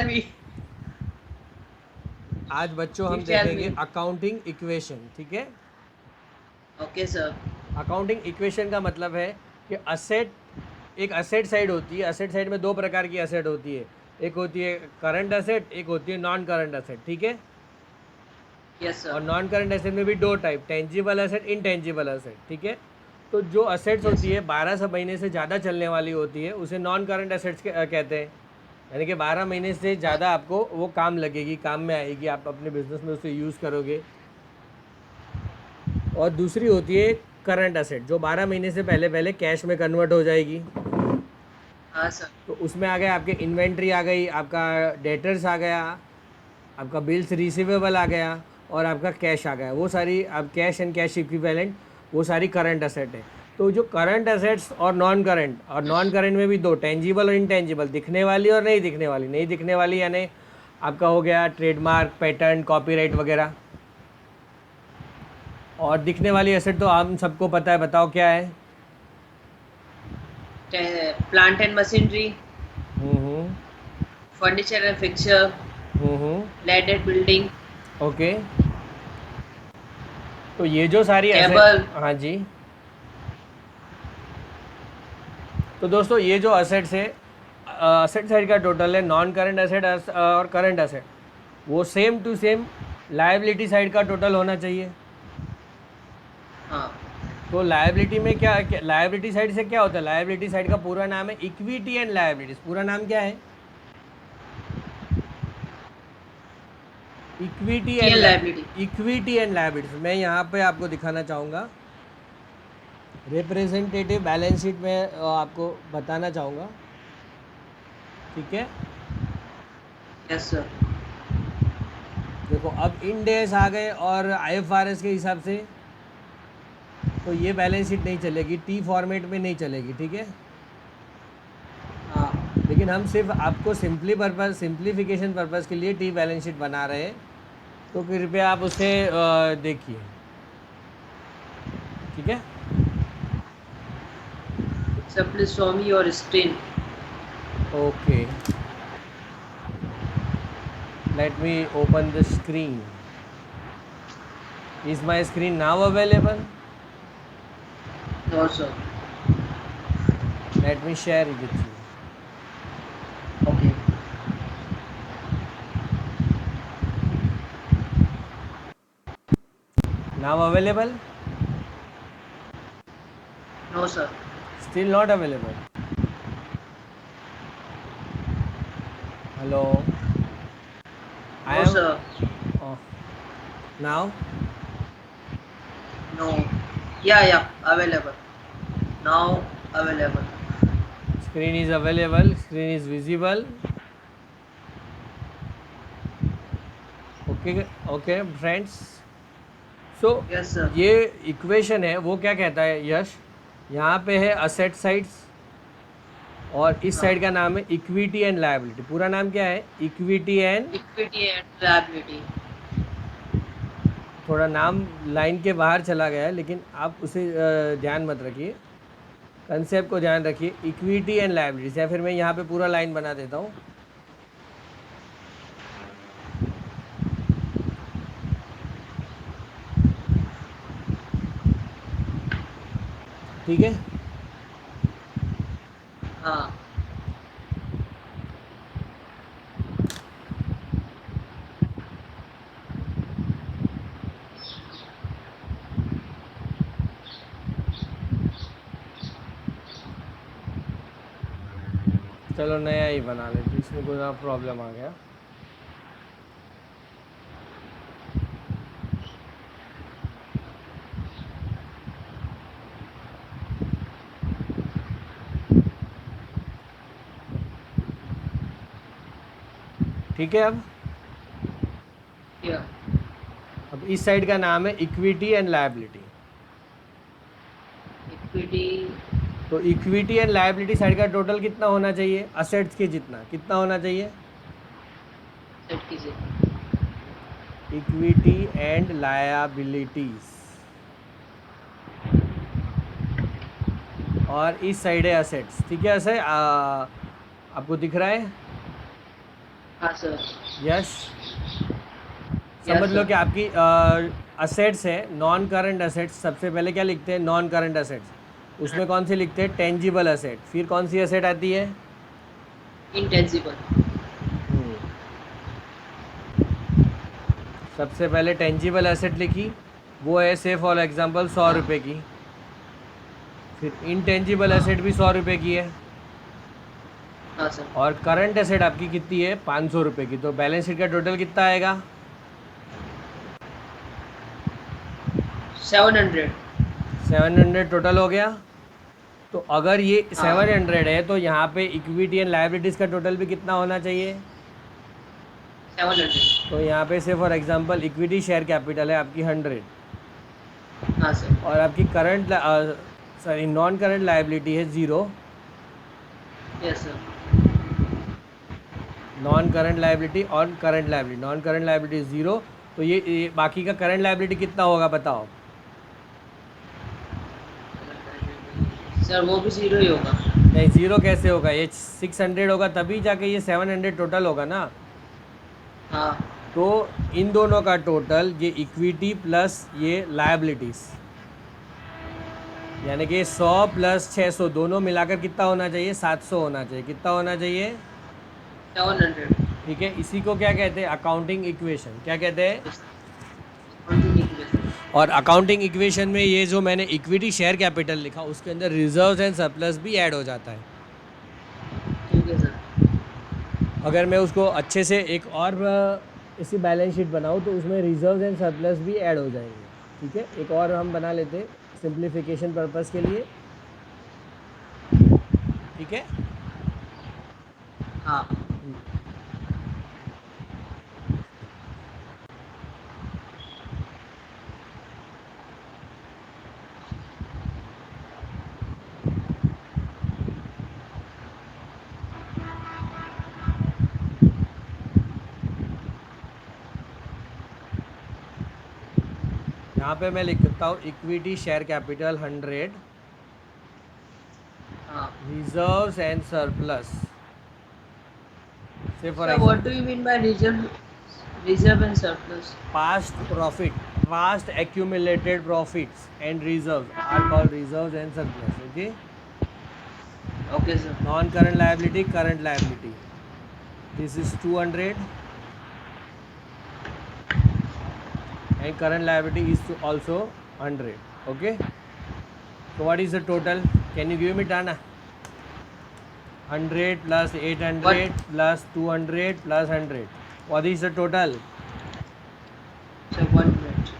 tell me. आज बच्चों हम Please tell देखेंगे me. अकाउंटिंग इक्वेशन, ठीक है। Okay, sir. अकाउंटिंग इक्वेशन का मतलब है कि असेट, एक असेट साइड होती है। असेट साइड में दो प्रकार की असेट होती है, एक होती है करंट असेट, एक होती है नॉन करंट असेट, ठीक है। Yes, sir. और नॉन करंट एसेट में भी दो type, tangible asset, intangible asset, ठीक है। तो जो असेट्स Yes, होती sir. है 12 महीने से ज़्यादा चलने वाली होती है उसे नॉन करंट एसेट्स कहते हैं। यानी कि 12 महीने से हाँ, ज़्यादा आपको वो काम लगेगी, काम में आएगी, आप अपने बिजनेस में उसे यूज़ करोगे। और दूसरी होती है करंट एसेट, जो 12 महीने से पहले पहले कैश में कन्वर्ट हो जाएगी। हाँ सर. तो उसमें आ गया आपके इन्वेंट्री आ गई, आपका डेटर्स आ गया, आपका बिल्स रिसीवेबल आ गया, और आपका कैश आ गया। वो सारी आप कैश एंड कैश इक्विवेलेंट, वो सारी करंट एसेट है। तो जो करंट एसेट्स और नॉन करंट में भी दो, टेंजिबल और इनटेंजिबल, दिखने वाली और नहीं दिखने वाली। नहीं दिखने वाली यानी आपका हो गया ट्रेडमार्क, पेटेंट, कॉपीराइट वगैरह। और दिखने वाली एसेट तो हम सबको पता है, बताओ क्या है। Plant and machinery, hmm. furniture and fixture, hmm. land and building, okay. तो ये जो सारी एसेट, cable. हाँ जी। तो दोस्तों ये जो असेट्स है, असेट साइड का टोटल है, नॉन करंट एसेट और करंट एसेट, वो same to same liability side का टोटल होना चाहिए। हाँ. तो लायबिलिटी में क्या, लायबिलिटी साइड से क्या होता है, लायबिलिटी साइड का पूरा नाम है इक्विटी एंड लायबिलिटीज। पूरा नाम क्या है? Equity Equity and and liability. Equity and liabilities. मैं यहाँ पे आपको दिखाना चाहूँगा, रिप्रेजेंटेटिव बैलेंस शीट में आपको बताना चाहूँगा, ठीक है। Yes, sir. देखो अब इन डेज आ गए और आईएफआरएस के हिसाब से तो ये बैलेंस शीट नहीं चलेगी, टी फॉर्मेट में नहीं चलेगी, ठीक है। हाँ. लेकिन हम सिर्फ आपको सिंप्लीफिकेशन पर्पज़ के लिए टी बैलेंस शीट बना रहे हैं, तो कृपया आप उसे देखिए, ठीक है। Sir, please show me your screen. Okay, let me open the screen. Is my screen now available? No, sir. Let me share it with you. Okay. Now available? No, sir. Still not available? Hello, I No, am sir. Now. No. Yeah, yeah. Available. Now available. Screen is available, screen is visible. Okay okay friends. So Yes, sir. ये equation है, वो क्या कहता है यश, यहाँ पे है asset sides और इस हाँ. साइड का नाम है इक्विटी एंड लायबिलिटी। पूरा नाम क्या है? Equity and, Equity and liability. थोड़ा नाम लाइन के बाहर चला गया है, लेकिन आप उसे ध्यान मत रखिए, कंसेप्ट को ध्यान रखिए, इक्विटी एंड लायबिलिटीज। या फिर मैं यहाँ पे पूरा लाइन बना देता हूँ, ठीक है। हाँ. चलो नया ही बना लेते, इसमें कोई प्रॉब्लम आ गया। ठीक है। Yeah. अब इस साइड का नाम है इक्विटी एंड लायबिलिटी। Equity. तो इक्विटी एंड लायबिलिटी साइड का टोटल कितना होना चाहिए? असेट्स के जितना कितना होना चाहिए? Set कीजिए. इक्विटी एंड लायबिलिटीज, और इस साइड है असेट्स, ठीक है। ऐसे आपको दिख रहा है? हाँ सर। यस, यस समझ लो सर। कि आपकी असेट्स है, नॉन करंट असेट्स। सबसे पहले क्या लिखते हैं? Non current assets. उसमें कौन सी लिखते हैं? Tangible asset. फिर कौन सी असेट आती है? इंटेंसिबल। हम्म, सबसे पहले टेंजिबल एसेट लिखी, वो है से फॉर एग्जांपल 100 रुपये की। फिर इंटेंजिबल हाँ एसेट भी 100 रुपये की है। हाँ सर। और करंट एसेट आपकी कितनी है? 500 रुपये की। तो बैलेंस शीट का टोटल कितना आएगा? 700। 700 टोटल हो गया। तो अगर ये हाँ 700 है तो यहाँ पे इक्विटी एंड लाइबिलिटीज़ का टोटल भी कितना होना चाहिए? 700। तो यहाँ पे से for example equity share capital है आपकी 100, हाँ सर। और आपकी current sorry non current liability है 0। Yes sir. Non current liability और current liability, non current liability 0। तो ये बाकी का करंट लाइबिलिटी कितना होगा बताओ? सर वो भी 0 ही होगा। नहीं, 0 कैसे होगा? ये 600 होगा तभी जाके ये 700 टोटल होगा ना। हाँ तो इन दोनों का टोटल ये इक्विटी प्लस ये लायबिलिटीज़, यानी कि 100 प्लस 600 दोनों मिलाकर कितना होना चाहिए? 700 होना चाहिए। कितना होना चाहिए? 700। ठीक है, इसी को क्या कहते हैं? Accounting equation. क्या कहते हैं? और अकाउंटिंग इक्वेशन में ये जो मैंने इक्विटी शेयर कैपिटल लिखा उसके अंदर रिजर्व्स एंड सरप्लस भी ऐड हो जाता है। ठीक है सर। अगर मैं उसको अच्छे से एक और इसी बैलेंस शीट बनाऊँ तो उसमें रिजर्व्स एंड सरप्लस भी ऐड हो जाएंगे। ठीक है, एक और हम बना लेते हैं सिंप्लीफिकेशन पर्पस के लिए। ठीक है, हाँ यहाँ पे मैं लिखता हूँ इक्विटी शेयर कैपिटल 100, हाँ। रिजर्व्स एंड सरप्लस से for sir what do you mean by reserve and surplus? past profit, past accumulated profits and reserves are called reserves and surplus. Okay, okay sir. non current liability, current liability, this is 200 and current liability is also 100. Okay, so what is the total? Can you give me Tana? 100 plus 800 What? plus 200 plus 100, what is the total? Sir 1 minute.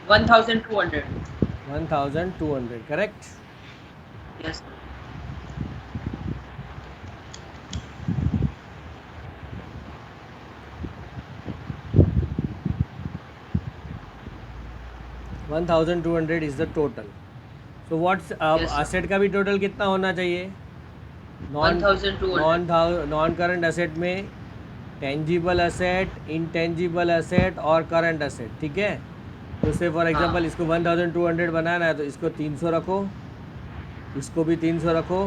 1200। 1200, correct? Yes. 1200 is the total. So what's अब Yes, sir. Asset का भी total कितना होना चाहिए? Non 1200। Non current asset में tangible asset, intangible asset और current asset. ठीक है, तो से फॉर एग्जांपल इसको 1200 बनाना है तो इसको 300 रखो, इसको भी 300 रखो,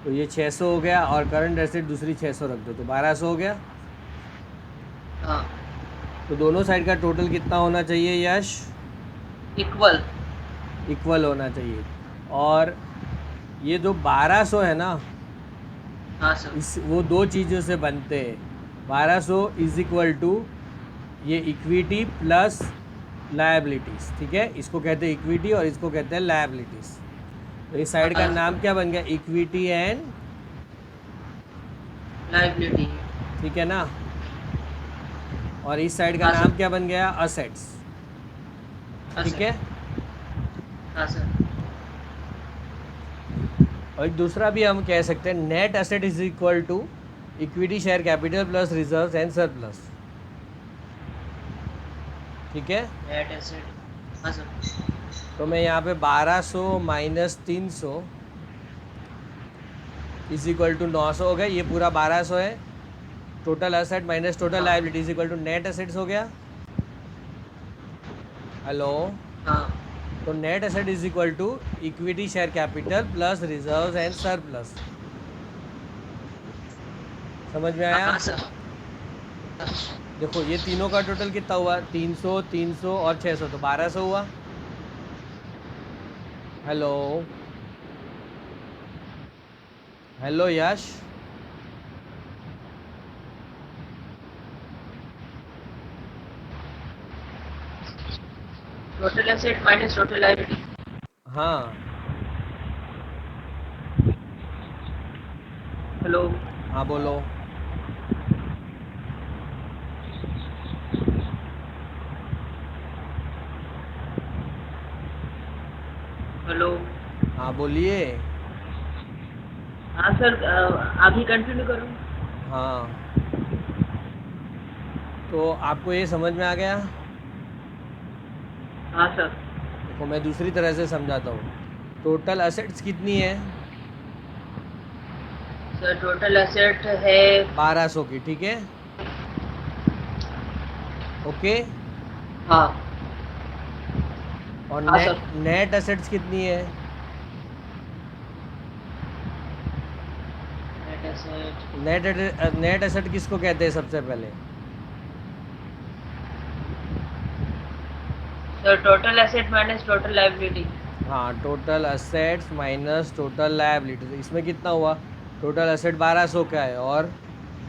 तो ये 600 हो गया, और करंट एसेट दूसरी 600 रख दो तो 1200 हो गया। हाँ तो दोनों साइड का टोटल कितना होना चाहिए यश? इक्वल। इक्वल होना चाहिए। और ये जो 1200 है ना, हाँ सर। इस वो दो चीज़ों से बनते हैं। 1200 इज इक्वल टू ये इक्विटी प्लस लायबिलिटीज़। ठीक है, इसको कहते हैं इक्विटी और इसको कहते हैं लायबिलिटीज़। तो इस साइड का नाम क्या बन गया? Equity and liability. ठीक है ना, और इस साइड का हाँ, नाम सर। क्या बन गया? असेट्स। ठीक है, हाँ सर। और एक दूसरा भी हम कह सकते हैं net asset is equal to equity share capital plus reserves and surplus. ठीक है, नेट एसेट। हाँ सर। तो मैं यहाँ पे 1200 माइनस 300 इज इक्वल टू 900 हो गया। ये पूरा 1200 है। Total asset minus total liability is equal to net assets हो गया। हेलो, हाँ तो net asset is equal to equity share capital plus reserves and surplus. समझ में आया? हाँ सर। देखो ये तीनों का टोटल कितना हुआ, 300 300 और 600, तो 1200 हुआ। Hello hello Yash, total asset minus total liability. हाँ हेलो। हाँ बोलो। हेलो। हाँ बोलिए। हाँ सर, आगे कंटिन्यू करूँ? हाँ तो आपको ये समझ में आ गया? हाँ सर। देखो मैं दूसरी तरह से समझाता हूँ। टोटल असेट्स कितनी है? सर टोटल एसेट है 1200 की, ठीक है, ओके। हाँ। और हाँ सर। नेट असेट्स कितनी है? नेट एसेट नेट एसेट किसको कहते हैं सबसे पहले? Sir total asset minus total liability. हाँ, total assets minus total liabilities. इसमें कितना हुआ? टोटल असेट 1200 का है और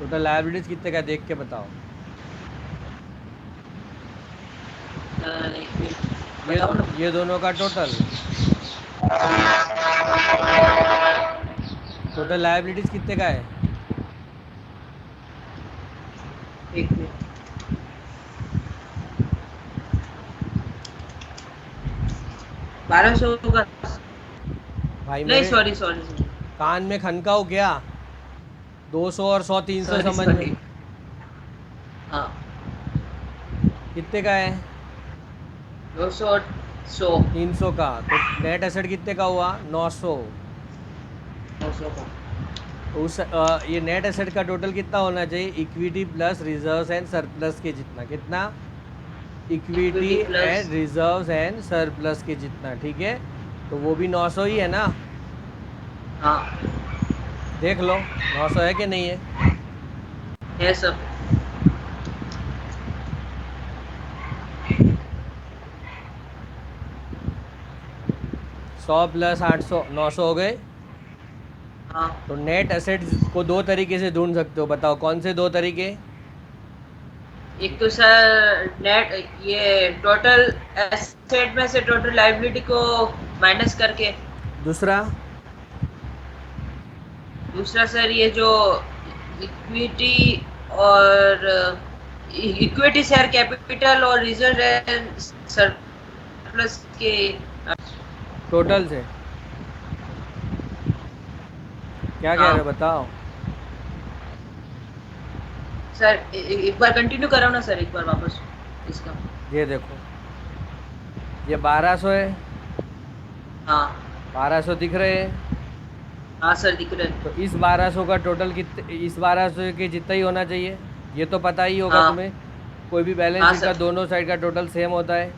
टोटल लायबिलिटीज कितने का है, देख के बताओ। एक मिनट ये बताओ ना। ये दोनों का टोटल टोटल लायबिलिटीज कितने का है? एक मिनट। 1200 का। भाई नहीं मेरे सॉरी सॉरी कान में खनकाओ क्या? 200 और 100 300 सॉरी समझ सॉरी। में हाँ कितने का है? 200 और 100। 300 का। तो नेट एसेट कितने का हुआ? 900। 200 का। तो ये नेट एसेट का टोटल कितना होना चाहिए? Equity plus reserves and surplus के जितना। कितना? Equity Equity plus and reserves and surplus के जितना, ठीक है। तो वो भी 900 ही है ना? हाँ देख लो 900 है कि नहीं है। है सर। 100 प्लस 800 900 हो गए। हाँ तो नेट एसेट्स को दो तरीके से ढूंढ सकते हो, बताओ कौन से दो तरीके? एक तो सर नेट ये टोटल एसेट में से टोटल लायबिलिटी को माइनस करके। दूसरा? दूसरा सर ये जो इक्विटी और इक्विटी शेयर कैपिटल और रिजर्व सरप्लस के। टोटल से क्या कह हाँ रहे हो बताओ। सर एक बार कंटिन्यू कराओ ना सर, एक बार वापस इसका। ये देखो ये 1200 है, हाँ 1200 दिख रहे हैं। हाँ सर दिख रहे हैं। तो इस 1200 का टोटल कितने, इस 1200 के जितना ही होना चाहिए, ये तो पता ही होगा हाँ तुम्हें। कोई भी बैलेंस हाँ शीट का सर। दोनों साइड का टोटल सेम होता है।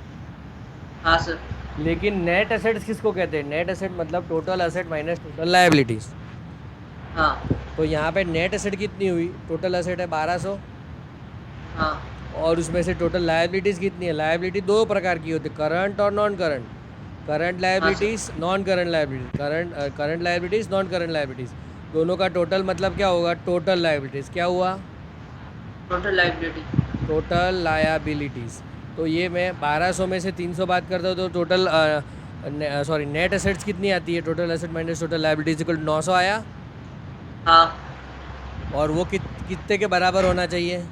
हाँ सर। लेकिन नेट एसेट्स किसको कहते हैं? नेट एसेट मतलब total asset minus total liabilities. हाँ तो यहाँ पे नेट एसेट कितनी हुई? टोटल एसेट है 1200 हाँ और उसमें से टोटल लायबिलिटीज़ कितनी है? लायबिलिटी दो प्रकार की होती है, करंट और non current. Current liabilities, non current liabilities. Current liabilities, non current liabilities, दोनों का टोटल मतलब क्या होगा? Total liabilities. क्या हुआ? Total liability. Total liabilities. तो ये मैं 1200 में से 300 बात करता हूँ तो टोटल सॉरी नेट एसेट्स कितनी आती है? Total asset minus total liabilities equal 900 आया। हाँ और वो कितने के बराबर होना चाहिए?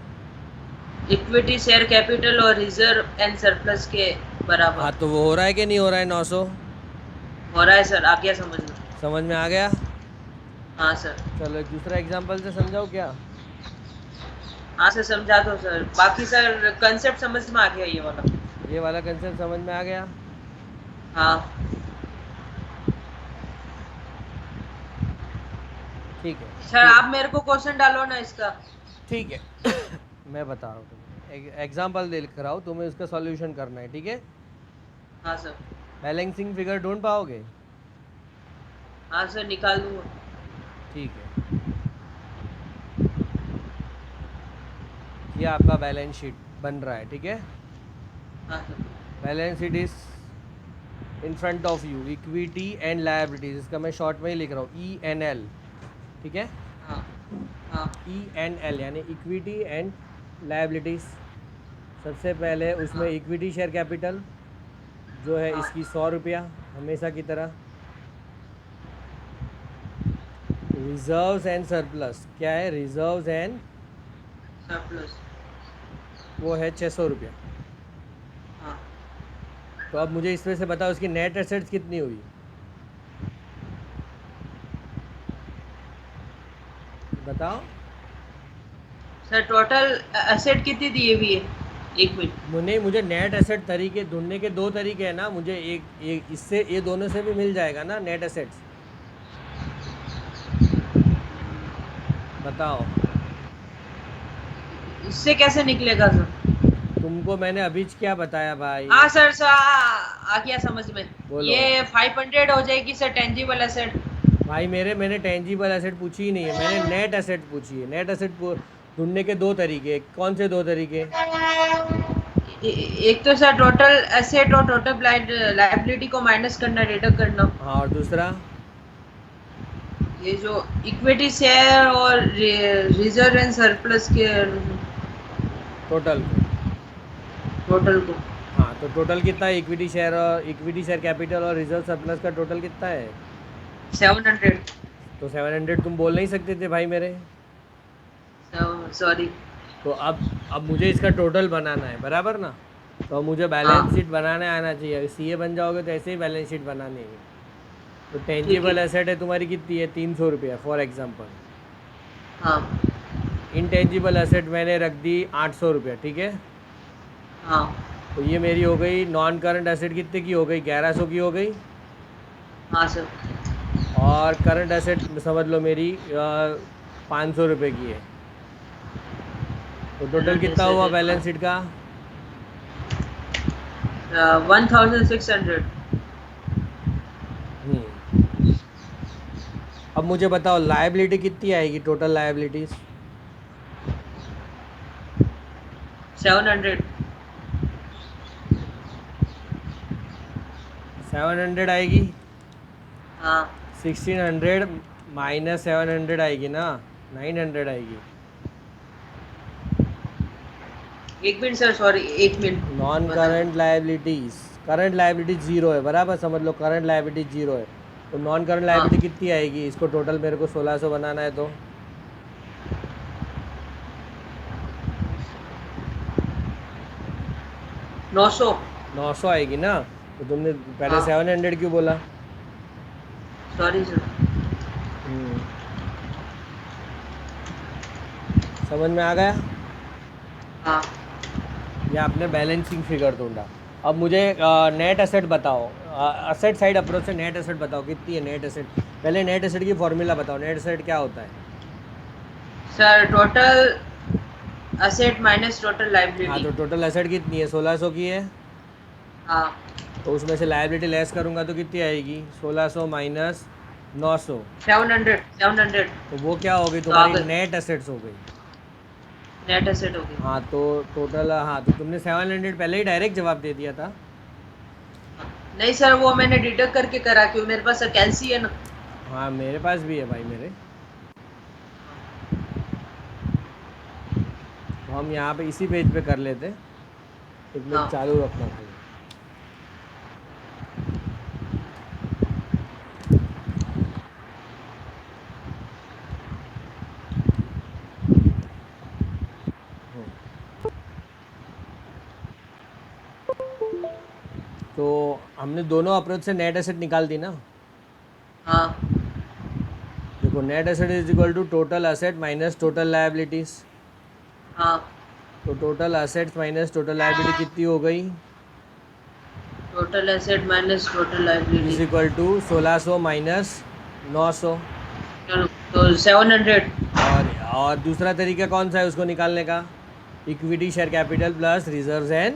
इक्विटी शेयर कैपिटल और रिजर्व एंड सरप्लस के बराबर। हाँ तो वो हो रहा है कि नहीं हो रहा है? 900 हो रहा है सर, आ गया समझ में। समझ में आ गया? हाँ सर। चलो एक दूसरा एग्जांपल से समझाओ क्या? हाँ सर समझा दो सर, बाकी सर कंसेप्ट समझ में आ गया ये वाला। ये वाला कंसेप्ट समझ में आ गया? हाँ ठीक है। सर आप मेरे को क्वेश्चन डालो ना इसका। ठीक है मैं बता रहा हूँ तुम्हें, एक एग्जाम्पल दे कर आओ, तुम्हें उसका सॉल्यूशन करना है, ठीक है। हाँ सर। बैलेंसिंग फिगर ढूंढ पाओगे? हाँ सर, निकाल दूंगा। ठीक है, ये आपका बैलेंस शीट बन रहा है, ठीक है। हाँ sir. Balance sheet is in front of you, equity and liabilities, इसका मैं शॉर्ट में ही लिख रहा हूँ ENL, ठीक है। हाँ हाँ ENL यानी इक्विटी एंड लायबिलिटीज। सबसे पहले उसमें हाँ इक्विटी शेयर कैपिटल जो है हाँ इसकी 100 रुपया हमेशा की तरह। रिजर्व्स एंड सरप्लस क्या है? Reserves and surplus. वो है 600 रुपया। हाँ तो अब मुझे इसमें से बताओ इसकी नेट एसेट्स कितनी हुई? बताओ। सर, टोटल एसेट कितनी दी हुई है? एक मिनट। मुझे नेट एसेट तरीके ढूंढने के दो तरीके हैं ना, मुझे एक इससे, ये दोनों से भी मिल जाएगा ना नेट एसेट्स। बताओ। इससे कैसे निकलेगा सर? तुमको मैंने अभी क्या बताया भाई? हाँ सर सर, आ गया समझ में। बोलो। ये 500 हो जाएगी सर, टेंजिबल एसेट। भाई मैंने टेंजिबल एसेट पूछी ही नहीं है, मैंने नेट एसेट पूछी है। नेट एसेट ढूंढने के दो तरीके, कौन से दो तरीके? एक तो सर टोटल एसेट और टोटल लाइबिलिटी को माइनस करना, डिडक्ट करना। हाँ, और दूसरा? ये जो इक्विटी शेयर और रिजर्व एंड सरप्लस के टोटल को। टोटल को। हाँ, तो टोटल कितना है? इक्विटी शेयर कैपिटल और रिजर्व सरप्लस का टोटल कितना है? 700। तो 700 तुम बोल नहीं सकते थे भाई मेरे। सॉरी। तो अब मुझे इसका टोटल बनाना है, बराबर ना। तो मुझे बैलेंस हाँ शीट बनाने आना चाहिए। CA बन जाओगे तो ऐसे ही बैलेंस शीट बनानी है। तो ठीक टेंजिबल है। एसेट है तुम्हारी कितनी है? 300 रुपया फॉर एग्जाम्पल। हाँ इनटेंजिबल एसेट मैंने रख दी 800 रुपया, ठीक है। हाँ तो ये मेरी हो गई नॉन करंट एसेट, कितने की हो गई? 1100 की हो गई। हाँ सर। और करंट एसेट समझ लो मेरी 500 रुपये की है। तो टोटल कितना हुआ बैलेंस शीट का? 1600। अब मुझे बताओ लायबिलिटी कितनी आएगी? Total liabilities 700। 700 आएगी। हाँ 1600 माइनस 700 आएगी ना, 900 आएगी। एक मिनट सर, सॉरी, एक minute. Non current liabilities zero है, बराबर समझ लो करंट लायबिलिटी जीरो है। तो नॉन करंट लायबिलिटी कितनी आएगी? इसको टोटल मेरे को 1600 बनाना है तो 900 आएगी ना। तो तुमने पहले 700 क्यों बोला? Sorry sir. समझ में आ गया? हाँ ये आपने बैलेंसिंग फिगर ढूंढा। अब मुझे नेट एसेट बताओ, असेट साइड अप्रोच से नेट एसेट बताओ कितनी है नेट एसेट। पहले नेट एसेट की फॉर्मूला बताओ, नेट एसेट क्या होता है? Sir, total asset minus total हाँ, लाइबिलिटी। तो टोटल एसेट कितनी है? 1600 की है। हाँ तो उसमें से लायबिलिटी लेस करूँगा तो कितनी आएगी? 1600 माइनस 900। 700। तो वो क्या हो गई? तुम्हारी नेट एसेट्स हो गई। नेट एसेट हो गई। हाँ, तो टोटल, हाँ तो तुमने 700 पहले ही डायरेक्ट जवाब दे दिया था। नहीं सर, वो मैंने डिडक्ट करके करा, क्यों मेरे पास वैकेंसी है ना। हाँ, मेरे पास भी है भाई मेरे। तो हम यहाँ पे इसी पेज पे कर लेते। एक मिनट हाँ चालू रखना खाली। तो हमने दोनों अप्रोच से नेट एसेट निकाल दी ना। हाँ देखो, net asset is equal to total asset minus total liabilities. हाँ। तो total assets minus total liability कितनी हो गई? Total asset minus total is liability. Equal to 1600 minus 900। चलो, तो 700। और दूसरा तरीका कौन सा है उसको निकालने का? Equity share capital plus reserves and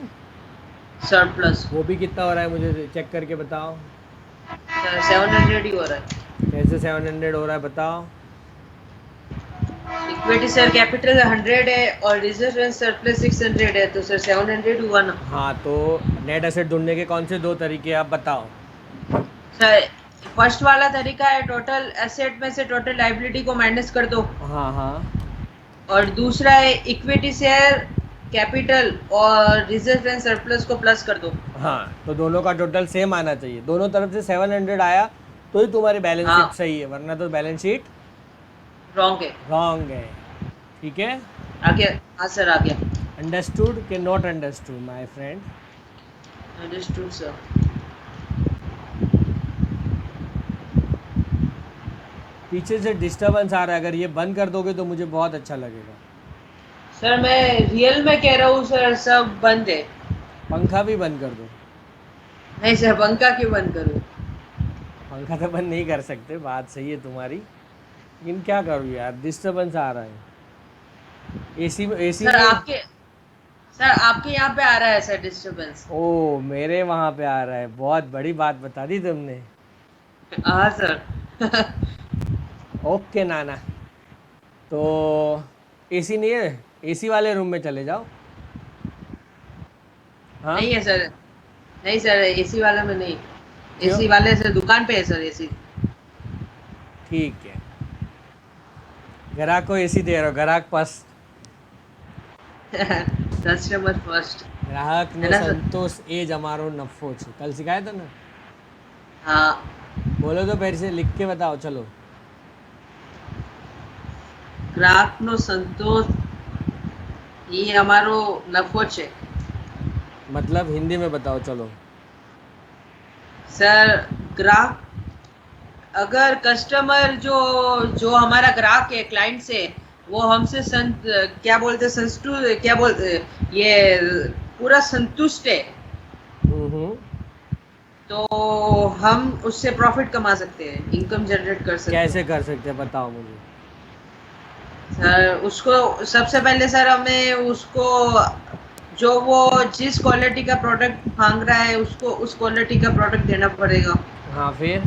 surplus. वो भी कितना हो रहा है मुझे चेक करके बताओ। सर 700 ही हो रहा है। कैसे 700 हो रहा है बताओ। इक्विटी सर कैपिटल 100 है और रिजर्व एंड सरप्लस 600 है, तो सर 700 हुआ ना। हाँ तो नेट एसेट ढूंढने के कौन से दो तरीके आप बताओ। सर फर्स्ट वाला तरीका है टोटल एसेट में से टोटल लाइबिलिटी को माइनस कर दो, हाँ हाँ और दूसरा है इक्विटी शेयर कैपिटल और रिजर्व एंड सरप्लस को प्लस कर दो। हाँ, तो दोनों का टोटल सेम आना चाहिए, दोनों तरफ से 700 आया तो ही तुम्हारी बैलेंस शीट हाँ सही है, वरना तो बैलेंस शीट रॉन्ग है। रॉन्ग है। ठीक है। आ गया। हाँ सर आ गया। अंडरस्टूड के not understood my friend. Understood sir. पीछे से डिस्टरबेंस आ रहा है, अगर ये बंद कर दोगे तो मुझे बहुत अच्छा लगेगा। सर मैं रियल में कह रहा हूँ सर, सब बंद है। पंखा भी बंद कर दो। नहीं सर, पंखा क्यों बंद करूँ? पंखा तो बंद नहीं कर सकते, बात सही है तुम्हारी, लेकिन क्या करूँ यार, डिस्टरबेंस आ रहा है। एसी एसी सर नहीं। आपके यहाँ पे आ रहा है सर डिस्टरबेंस। ओ मेरे वहाँ पे आ रहा है, बहुत बड़ी बात बता दी तुमने। हाँ सर। ओके नाना। तो एसी नहीं है, एसी वाले रूम में चले जाओ। हाँ। नहीं है सर। नहीं सर, एसी वाला में नहीं। क्यों। एसी वाले से दुकान पे है सर एसी। ठीक है, ग्राहक को एसी दे रहा हो, ग्राहक पास। Customer first. ग्राहक है नो ना सर? संतोष ए जमारो नफो छे, कल सिखाया था ना। हाँ। बोलो तो फिर से लिख के बताओ चलो। ग्राहक नो संतोष ये हमारो नफो છે। मतलब हिंदी में बताओ चलो। सर ग्राहक, अगर कस्टमर जो जो हमारा ग्राहक है क्लाइंट से, वो हमसे क्या बोलते संतुष्ट, क्या बोलते ये पूरा संतुष्ट है, हम्म। तो हम उससे प्रॉफिट कमा सकते हैं, इनकम जनरेट कर सकते कैसे हैं। कर सकते हैं बताओ मुझे। सर उसको सबसे पहले सर हमें उसको, जो वो जिस क्वालिटी का प्रोडक्ट मांग रहा है उसको उस क्वालिटी का प्रोडक्ट देना पड़ेगा, हाँ फिर।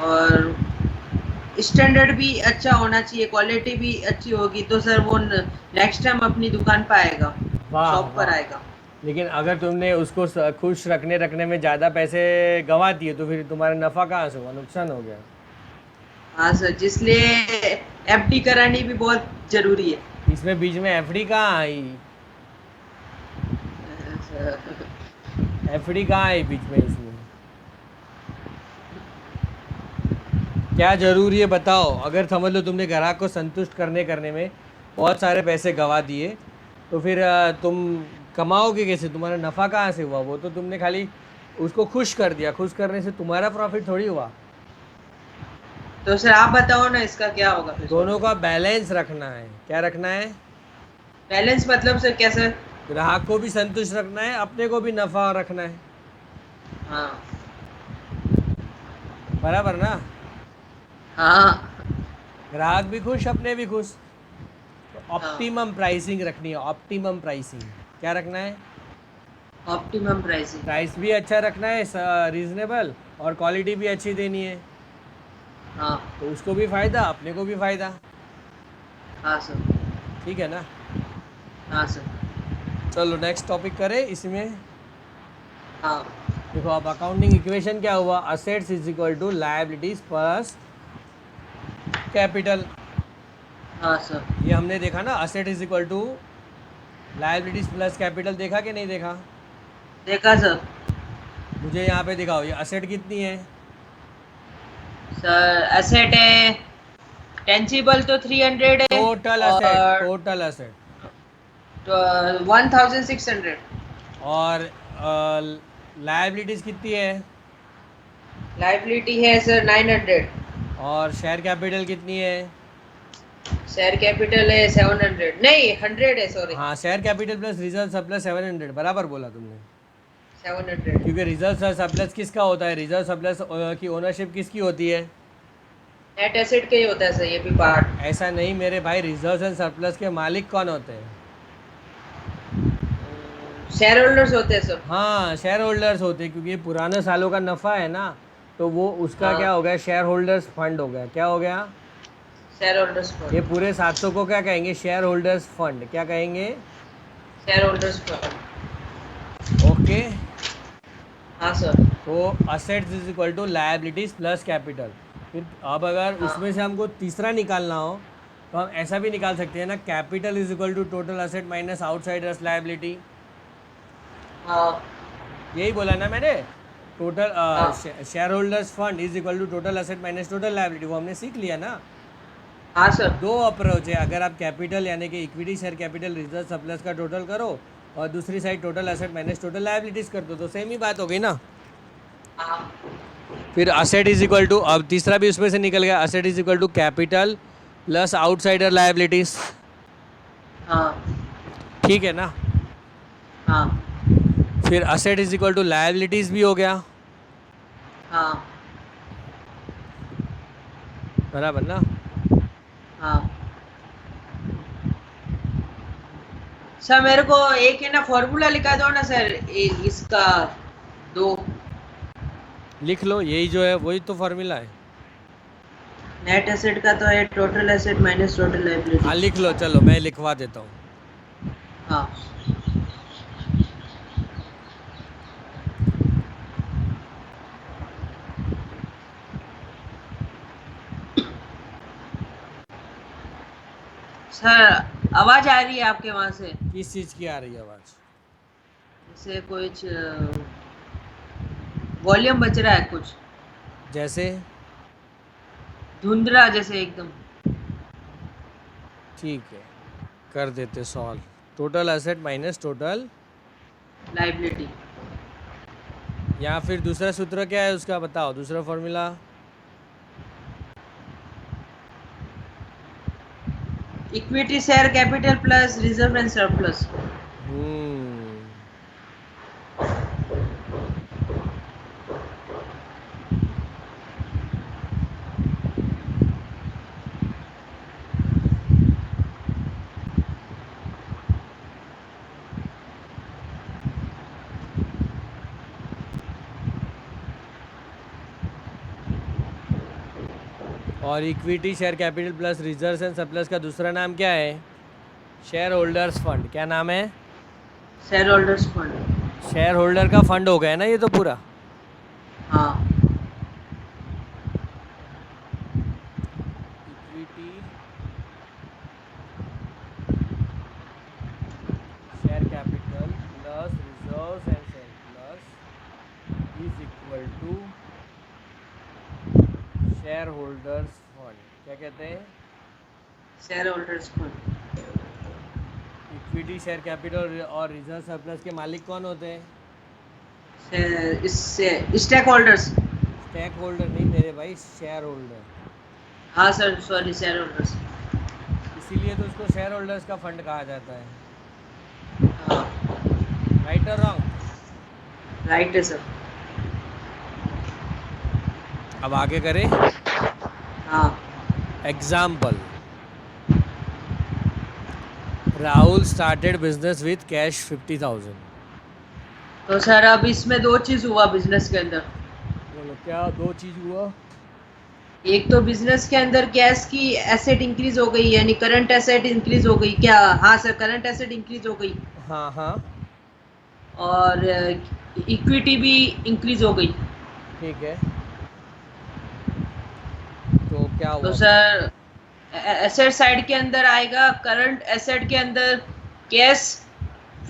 और स्टैंडर्ड भी अच्छा होना चाहिए, क्वालिटी भी अच्छी होगी, तो सर वो नेक्स्ट टाइम अपनी दुकान पर आएगा, वाह शॉप पर वाह। आएगा। लेकिन अगर तुमने उसको खुश रखने रखने में ज़्यादा पैसे गंवा दिए तो फिर तुम्हारा नफ़ा कहाँ से हुआ, नुकसान हो गया। हाँ सर, जिसलिए एफडी करानी भी बहुत जरूरी है। इसमें बीच में एफडी कहाँ आई। एफडी कहाँ आई बीच में इसमें। क्या ज़रूरी है बताओ, अगर समझ लो तुमने ग्राहक को संतुष्ट करने करने में बहुत सारे पैसे गंवा दिए तो फिर तुम कमाओगे कैसे, तुम्हारा नफ़ा कहाँ से हुआ। वो तो तुमने खाली उसको खुश कर दिया, खुश करने से तुम्हारा प्रॉफिट थोड़ी हुआ। तो सर आप बताओ ना इसका क्या होगा फिर दोनों सॉल्यूशन। का बैलेंस रखना है। क्या रखना है। बैलेंस मतलब सर कैसे? ग्राहक को भी संतुष्ट रखना है, अपने को भी नफ़ा रखना है, हाँ। बराबर ना। हाँ। ग्राहक भी खुश, अपने भी खुश। तो हाँ। ऑप्टिमम प्राइसिंग रखनी है, ऑप्टिमम प्राइसिंग। क्या रखना है। Optimum pricing. प्राइस भी अच्छा रखना है, रीजनेबल, और क्वालिटी भी अच्छी देनी है, हाँ। तो उसको भी फ़ायदा, अपने को भी फ़ायदा। हाँ सर। ठीक है ना। हाँ सर। चलो नेक्स्ट टॉपिक करें इसमें। हाँ। देखो अब अकाउंटिंग इक्वेशन क्या हुआ, assets is equal to liabilities plus capital. हाँ सर। ये हमने देखा ना, asset is equal to liabilities plus capital, देखा कि नहीं देखा। देखा सर। मुझे यहाँ पे दिखाओ, ये असेट कितनी है। सर एसेट है, टेंजिबल तो 300 है, टोटल असेट, और टोटल असेट। 1600। और लायबिलिटीज कितनी है। लाइबिलिटी है सर 900। और शेयर कैपिटल कितनी है। शेयर कैपिटल है 700, नहीं 100 है, सॉरी। हाँ, share capital plus reserve surplus 700, बराबर बोला तुमने। 700। क्योंकि रिजर्व सरप्लस किसका होता है, रिजर्व सरप्लस की ओनरशिप किसकी होती है। नेट एसेट का ही होता है सर ये भी पार्ट। ऐसा नहीं मेरे भाई, रिजर्व एंड सरप्लस के मालिक कौन होते हैं। शेयर होल्डर्स होते हैं सब। हाँ शेयर होल्डर्स होते हैं, क्योंकि ये पुराने सालों का नफ़ा है ना, तो वो उसका क्या हाँ, हो गया, शेयर होल्डर्स फंड हो गया। क्या हो गया? शेयर होल्डर्स ये फंड। पूरे 700 को क्या कहेंगे? Shareholders fund. क्या कहेंगे? Shareholders fund. ओके। हाँ सर। तो assets is equal to liabilities plus capital. फिर अब अगर हाँ। उसमें से हमको तीसरा निकालना हो, तो हम ऐसा भी निकाल सकते हैं ना, capital is equal to total asset minus outsiders liability. हाँ। यही बोला ना मैंने। टोटल हाँ। Shareholders fund is equal to total asset minus total liability, वो हमने सीख लिया ना। हाँ सर। दो अप्रोच है, अगर आप कैपिटल यानी कि equity share capital reserve surplus का टोटल करो, और दूसरी side total asset minus total liabilities कर दो, तो सेम ही बात हो गई ना। हाँ। फिर असेट इज इक्वल टू, अब तीसरा भी उसमें से निकल गया, asset is equal to capital plus outsider liabilities. हाँ। ठीक है ना। हाँ। फिर asset is equal to liabilities भी हो गया, हाँ। बराबर ना। हाँ सर, मेरे को एक है ना फॉर्मूला लिखा दो ना सर, इसका दो। लिख लो, यही जो है वही तो फॉर्मूला है। नेट एसेट का तो है टोटल एसेट माइनस टोटल हाँ लायबिलिटी। लिख लो, चलो मैं लिखवा देता हूँ। हाँ। सर आवाज आ रही है आपके वहां से? किस चीज़ की आ रही है आवाज़? जैसे कुछ वॉल्यूम बच रहा है कुछ, जैसे? धुंधला जैसे एकदम। ठीक है, कर देते solve. Total asset minus total, liability. या फिर दूसरा सूत्र क्या है उसका बताओ, दूसरा formula. Equity share capital plus reserve and surplus. Hmm. और equity share capital plus reserve and surplus का दूसरा नाम क्या है? Shareholders fund. क्या नाम है? Shareholders fund. Share holder का फंड हो गया ना ये तो पूरा। हाँ। Equity share capital plus reserve and surplus is equal to shareholders fund. क्या कहते हैं? Shareholders fund. Equity share capital और रिजर्व सरप्लस के मालिक कौन होते हैं? इससे स्टेक होल्डर्स। स्टेक होल्डर नहीं मेरे भाई, शेयर होल्डर। हाँ सर, सॉरी, शेयर होल्डर्स। इसीलिए तो उसको शेयर होल्डर्स का फंड कहा जाता है। हाँ। राइट और रॉन्ग? राइट है सर। अब आगे करें। हाँ। Example, Rahul started business with cash 50,000। तो सर अब इसमें दो चीज हुआ बिजनेस के अंदर। बोलो क्या दो चीज हुआ? एक तो बिजनेस के अंदर कैश की एसेट इंक्रीज हो गई, यानी करंट एसेट इंक्रीज हो गई क्या? हाँ सर, करंट एसेट इंक्रीज हो गई। हाँ हाँ। और इक्विटी भी इंक्रीज हो गई। ठीक है, तो क्या तो हुआ? सर एसेट साइड के अंदर आएगा, करंट एसेट के अंदर कैश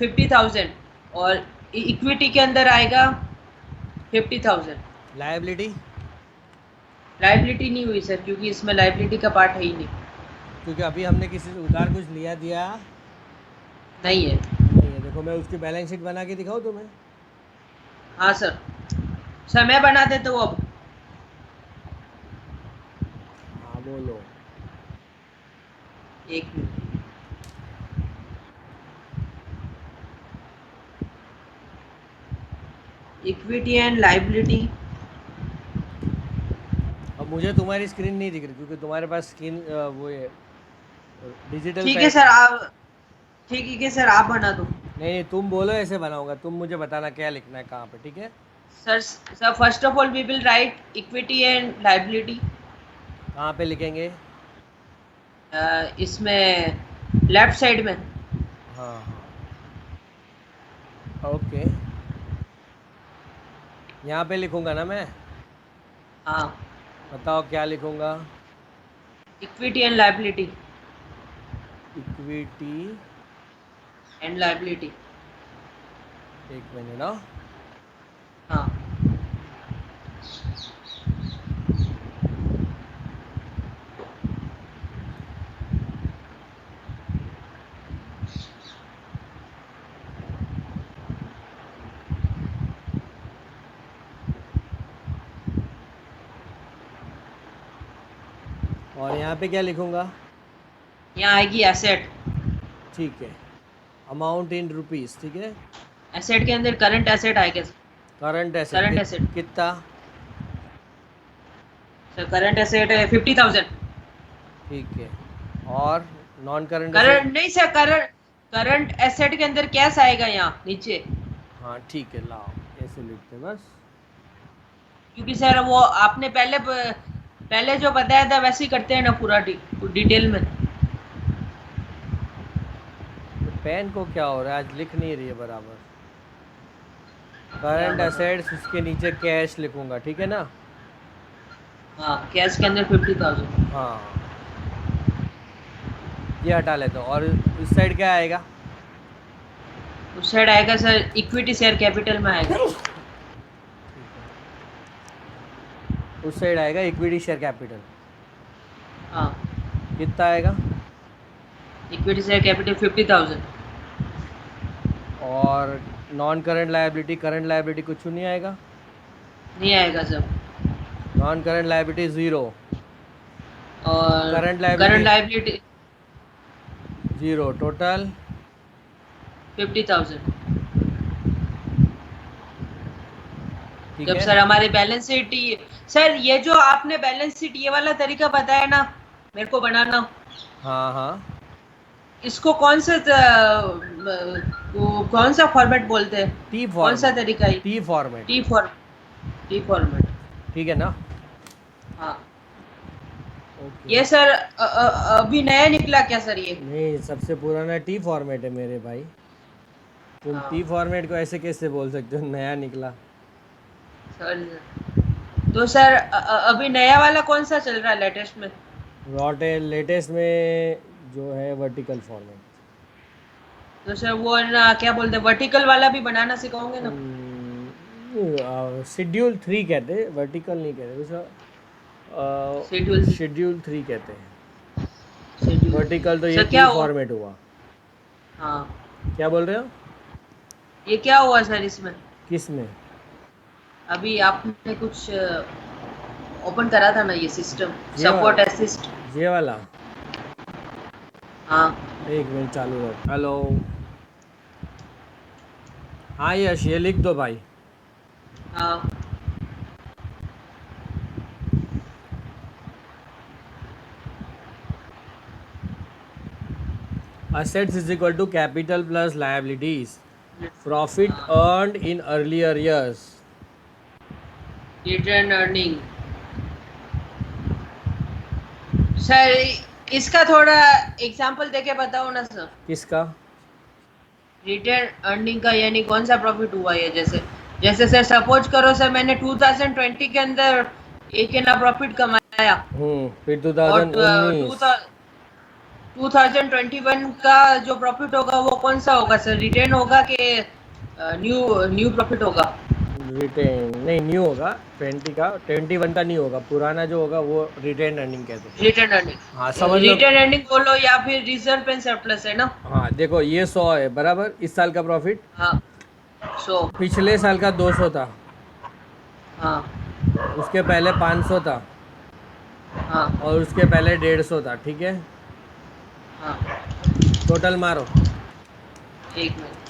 50,000, और इक्विटी के अंदर आएगा 50,000। लायबिलिटी? लाइबिलिटी नहीं हुई सर, क्योंकि इसमें लाइबिलिटी का पार्ट है ही नहीं। क्योंकि अभी हमने किसी से उधार कुछ लिया दिया नहीं है। नहीं है। देखो मैं उसकी बैलेंस शीट बना के दिखाऊँ तुम्हें? हाँ सर, सर मैं बना देता हूँ अब। हाँ बोलो। एक मिनट। Equity and liability. अब मुझे तुम्हारी स्क्रीन नहीं दिख रही, क्योंकि तुम्हारे पास स्क्रीन वो है डिजिटल ठीक है पैड। सर, आप ठीक है सर, आप बना दो। नहीं नहीं, तुम बोलो ऐसे बनाऊंगा, तुम मुझे बताना क्या लिखना है कहाँ पे, ठीक है? Sir first of all we will write equity and liability. कहाँ पे लिखेंगे? इसमें लेफ्ट साइड में। हाँ हाँ, ओके, यहाँ पे लिखूंगा ना मैं? हाँ, बताओ क्या लिखूंगा? Equity and liability. Equity, and liability. एक मिनट ना। हाँ। और यहाँ पे क्या लिखूंगा? यहाँ आएगी एसेट। ठीक है, अमाउंट इन रुपीस, ठीक है। एसेट के अंदर करंट एसेट आएगा। Current asset current asset. कितना? सर करंट एसेट है 50,000। ठीक है, और नॉन करंट एसेट? करंट नहीं सर, करंट करंट एसेट के अंदर कैश आएगा यहाँ नीचे। हाँ ठीक है, लाओ ऐसे लिखते हैं बस। क्योंकि सर वो आपने पहले जो बताया था वैसे ही करते हैं ना, पूरा डिटेल में। ये पेन को क्या हो रहा है, आज लिख नहीं रही है बराबर। करंट एसेट्स, उसके नीचे कैश लिखूंगा, ठीक है ना? हाँ, कैश के अंदर 50,000। हाँ, ये हटा लेते हो। और इस साइड क्या आएगा? उस साइड आएगा सर इक्विटी शेयर कैपिटल में आएगा। ठीक है, उस साइड आएगा इक्विटी शेयर कैपिटल। हाँ, कितना आएगा? Equity share capital 50,000। और non current liability, current liability कुछ नहीं आएगा? नहीं आएगा sir. Non current liability zero, और current current liability liability zero, total 50,000। ठीक जब है। सर हमारे बैलेंस शीट सर ये जो आपने बैलेंस शीट ये वाला तरीका बताया ना मेरे को बनाना, हाँ हाँ, इसको कौन सा फॉर्मेट बोलते हैं? टी कौन सा फॉर्मेट, तरीका है? T format, T format. ठीक है ना? हाँ। ओके। ये सर अभी नया निकला क्या सर ये? नहीं, सबसे पुराना टी फॉर्मेट है मेरे भाई। तुम हाँ टी फॉर्मेट को ऐसे कैसे बोल सकते हो, नया निकला? सर। तो सर अभी नया वाला कौन सा चल रहा है लेटेस्ट में? लेटेस्ट में जो है वर्टिकल फॉर्मेट। तो सर वो ना क्या बोलते हैं, वर्टिकल वाला भी बनाना सिखाओगे ना? शेड्यूल 3 कहते हैं, वर्टिकल नहीं कहते उसका। शेड्यूल। शेड्यूल 3 कहते हैं। शेड्यूल। वर्टिकल तो ये सर टी क्या हुआ? फॉर्मेट हुआ। हाँ, क्या बोल रहे हो? ये क्या हुआ सर इसमें? किस में? अभी आपने कुछ ओपन करा था ना ये सिस्टम, ये सपोर्ट वाला, असिस्ट। ये वाला। हाँ। एक मिनट चालू रख। हेलो, हाँ यश, ये लिख दो भाई। हाँ। Assets is equal to capital plus liabilities. Profit earned in earlier years. Return earning. Sir इसका थोड़ा एग्जांपल देके बताओ ना सर। किसका? रिटर्न अर्निंग का यानी कौन सा प्रॉफिट हुआ है? जैसे जैसे सर सपोज करो सर मैंने 2020 के अंदर एक ना प्रॉफिट कमाया। फिर और 2019। 2021 का जो प्रॉफिट होगा वो कौन सा होगा सर? रिटर्न होगा कि न्यू प्रॉफिट होगा? रिटेन नहीं, न्यू होगा। 20 का, 21 का नहीं होगा। पुराना जो होगा वो रिटेन अर्निंग कहते हैं। Return earning. हाँ समझ लो। रिटर्न अर्निंग बोलो या फिर रिजर्व एंड सरप्लस है ना? हाँ देखो, ये 100 है बराबर, इस साल का प्रॉफिट। हाँ 100। पिछले साल का 200 था। हाँ। उसके पहले 500 था। हाँ। और उसके पहले 150 था, ठीक है? हाँ। टोटल मारो। एक मिनट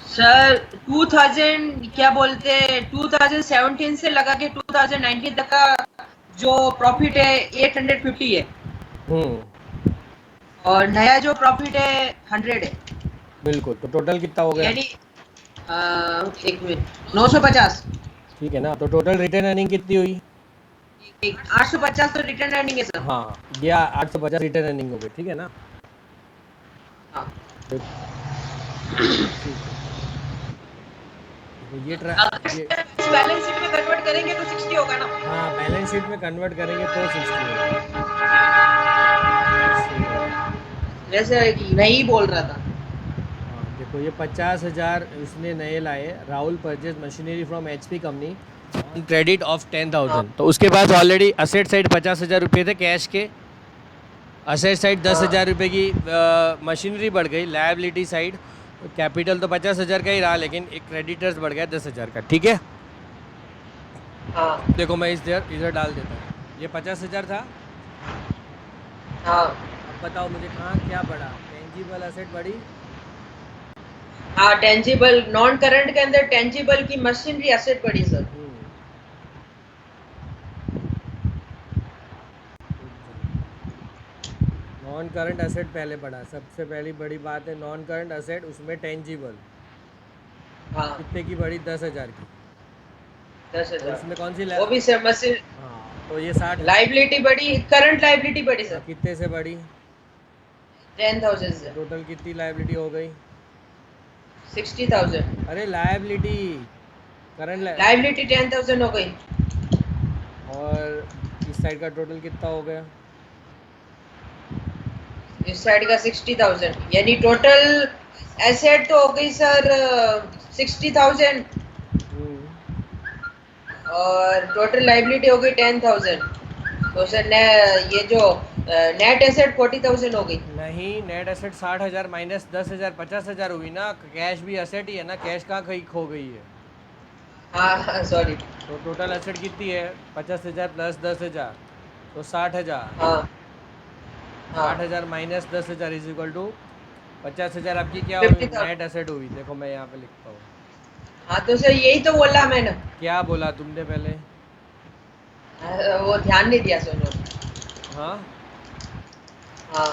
सर। 2000 क्या बोलते हैं, 2017 से लगा के 2019 तक का जो प्रॉफिट है 850 है। और नया जो प्रॉफिट है 100 है, बिल्कुल, तो टोटल कितना हो गया? यानी एक मिनट, 950। ठीक है ना, तो टोटल रिटर्न अर्निंग कितनी हुई? 850 तो रिटर्न अर्निंग है सर। हाँ, ये 850 रिटर्न अर्निंग हो गई, ठीक है ना? हाँ। तो ठीक है, देखो ये अगर इस बैलेंस शीट में कन्वर्ट करेंगे तो 60 होगा ना। हाँ, बैलेंस शीट में कन्वर्ट करेंगे तो 60 होगा। सही है। जैसे नहीं बोल रहा था। हाँ, देखो ये 50,000 उसने नए लाए, Rahul purchase machinery from HP company on credit of हाँ 10,000। तो उसके पास ऑलरेडी असेट साइड 50,000 रुपये थे कैश के, असेट साइड दस हाँ हज़ार रुपये की मशीनरी बढ़ गई, लायबिलिटी साइड कैपिटल तो 50,000 का ही रहा, लेकिन एक क्रेडिटर्स बढ़ गया 10,000 का, ठीक है। हाँ देखो मैं इधर इधर डाल देता हूँ, ये 50,000 था। हाँ अब बताओ मुझे कहाँ क्या बढ़ा, टेंजिबल असेट बढ़ी। हाँ। टेंजिबल नॉन करंट के अंदर टेंजिबल की मशीनरी एसेट पड़ी सर। नॉन करंट असेट पहले बढ़ा, सबसे पहली बड़ी बात है नॉन करंट असेट, उसमें टेंजिबल हाँ कितने की बढ़ी? 10,000 की। और 10,000। उसमें कौन सी वो भी सर मशीन। हाँ, तो ये 60। लाइबिलिटी बढ़ी, करंट लाइबिलिटी बढ़ी हाँ, सर कितने से बढ़ी? 10,000 तो से। टोटल कितनी लायबिलिटी हो गई? 60,000। अरे लायबिलिटी, करंट। लाइबिलिटी 10,000 हो गई। और इस साइड का टोटल कितना हो गया? इस साइड का 60,000, यानी टोटल एसेट तो हो गई सर 60,000, और टोटल लाइबिलिटी हो गई 10,000। तो सर ये जो नेट एसेट 40,000 हो गई। नहीं, नेट एसेट 60,000 माइनस 10,000 50,000 हुई ना, कैश भी एसेट ही है ना, कैश कहाँ कहीं खो गई है। हाँ सॉरी। तो टोटल एसेट कितनी है? 50,000 प्लस 10,000, तो 60,000। हाँ हाँ 60,000 माइनस 10,000 इज इक्वल टू 50,000 आपकी क्या हुई? 50,000। नेट एसेट हुई। देखो मैं यहाँ पे लिखता हूँ। हाँ तो सर यही तो बोला मैंने। क्या बोला तुमने पहले? वो ध्यान नहीं दिया सोनू। हाँ, हाँ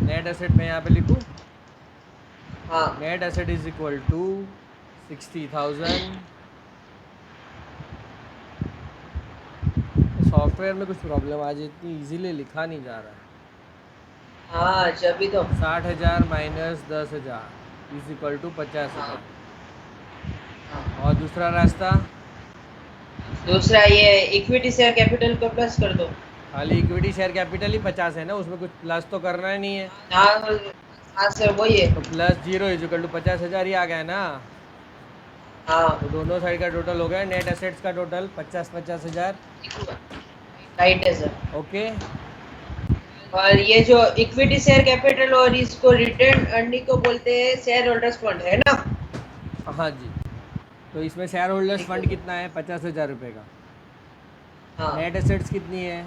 नेट एसेट मैं यहाँ पे लिखूँ, हाँ net asset is equal to 60,000। Software में कुछ प्रॉब्लम आज इतनी इजीली लिखा नहीं जा रहा है। हाँ जब भी तो। 60,000 माइनस 10,000 इज इक्वल टू 50,000। हाँ। और दूसरा रास्ता, दूसरा ये इक्विटी शेयर कैपिटल को प्लस कर दो। खाली इक्विटी शेयर कैपिटल ही 50 है ना, उसमें कुछ प्लस तो करना ही नहीं है। हाँ हाँ सर वही है। तो प्लस 0 इज इक्वल टू 50,000 ही आ गया ना। हाँ तो दोनों साइड का टोटल हो गया, नेट एसेट्स का टोटल 50,000। राइट है सर। ओके। और ये जो इक्विटी शेयर कैपिटल और इसको रिटर्न अर्निंग को बोलते हैं शेयर होल्डर्स फंड, है ना। हाँ जी, तो इसमें शेयर होल्डर्स ठीक फंड है। कितना है? 50,000 रुपये का। हाँ नेट एसेट्स कितनी है?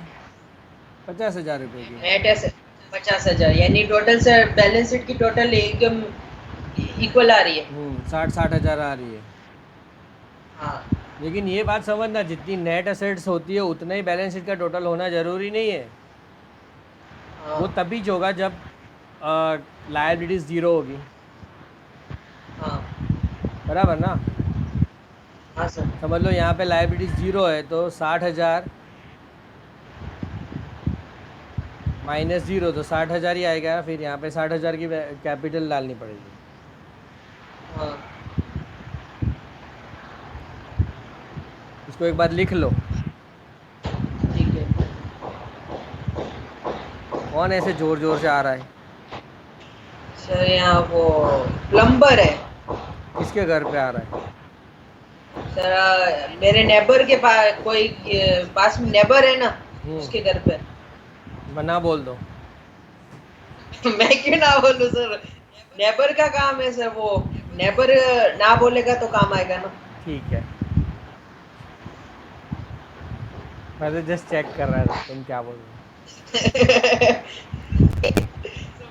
50,000 रुपये की। नेट एसेट 50,000, यानी टोटल सर बैलेंस शीट की टोटल एकदम इक्वल आ रही है। 60,000 आ रही है। हाँ लेकिन ये बात समझना, जितनी नेट एसेट्स होती है उतना ही बैलेंस शीट का टोटल होना ज़रूरी नहीं है। हाँ वो तभी होगा जब लायबिलिटीज़ ज़ीरो होगी, हाँ बराबर ना। हाँ सर। समझ लो यहाँ पे लायबिलिटीज़ ज़ीरो है, तो 60,000 माइनस ज़ीरो, तो 60,000 ही आएगा। फिर यहाँ पे 60,000 की कैपिटल डालनी पड़ेगी। हाँ इसको एक बार लिख लो। ठीक है। कौन ऐसे ज़ोर ज़ोर से आ रहा है? सर यहाँ वो प्लम्बर है। किसके घर पे आ रहा है? सर मेरे नेबर के पास कोई पास में नेबर है ना, उसके घर पे। मना बोल दो। मैं क्यों ना बोलूं सर, नेबर का काम है सर, वो नेबर ना बोलेगा तो काम आएगा ना। ठीक है, मैं तो जस्ट चेक कर रहा था तुम क्या बोल रहे हो।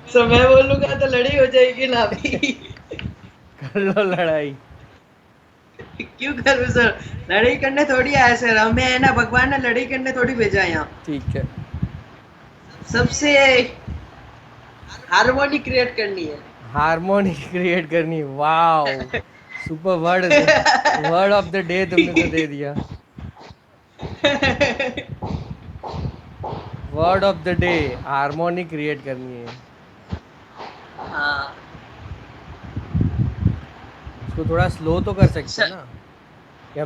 सर मैं बोलूंगा तो लड़ी हो जाएगी ना अभी। कर लो लड़ाई। क्यों करूं सर, लड़ाई करने थोड़ी आया सर, हमें है ना भगवान ने लड़ाई करने थोड़ी भेजा है यहाँ। ठीक है, सबसे हार्मोनी क्रिएट करनी है। हार्मोनी क्रिएट करनी, wow, super word, word of the day तुमने तो दे दिया। Word of the day, harmony create करनी है। हाँ। इसको थोड़ा स्लो तो कर सकते हो सर, ना, कि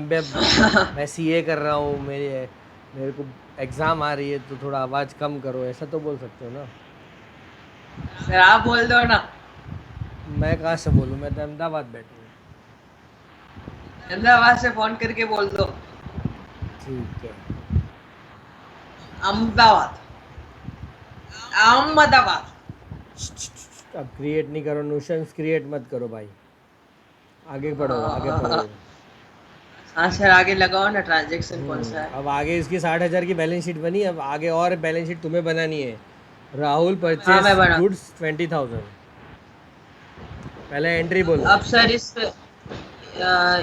मैं सीए कर रहा हूँ, मेरे मेरे को एग्ज़ाम आ रही है तो थोड़ा आवाज़ कम करो, ऐसा तो बोल सकते हो ना। सर आप बोल दो ना। मैं कहाँ से बोलूँ, मैं तो अहमदाबाद बैठा हूँ। अहमदाबाद से फोन करके बोल दो। ठीक है। अहमदाबाद, अहमदाबाद। अब क्रिएट नहीं करो, न्यूसेंस क्रिएट मत करो भाई। आगे बढ़ो, आगे बढ़ो। हाँ सर, आगे लगाओ ना, ट्रांजेक्शन कौन सा है? अब आगे इसकी 60,000 की बैलेंस शीट बनी, अब आगे और बैलेंस शीट तुम्हें बनानी है। राहुल हाँ परचेस मैं बना। गुड्स 20,000, पहले एंट्री बोलो। अब सर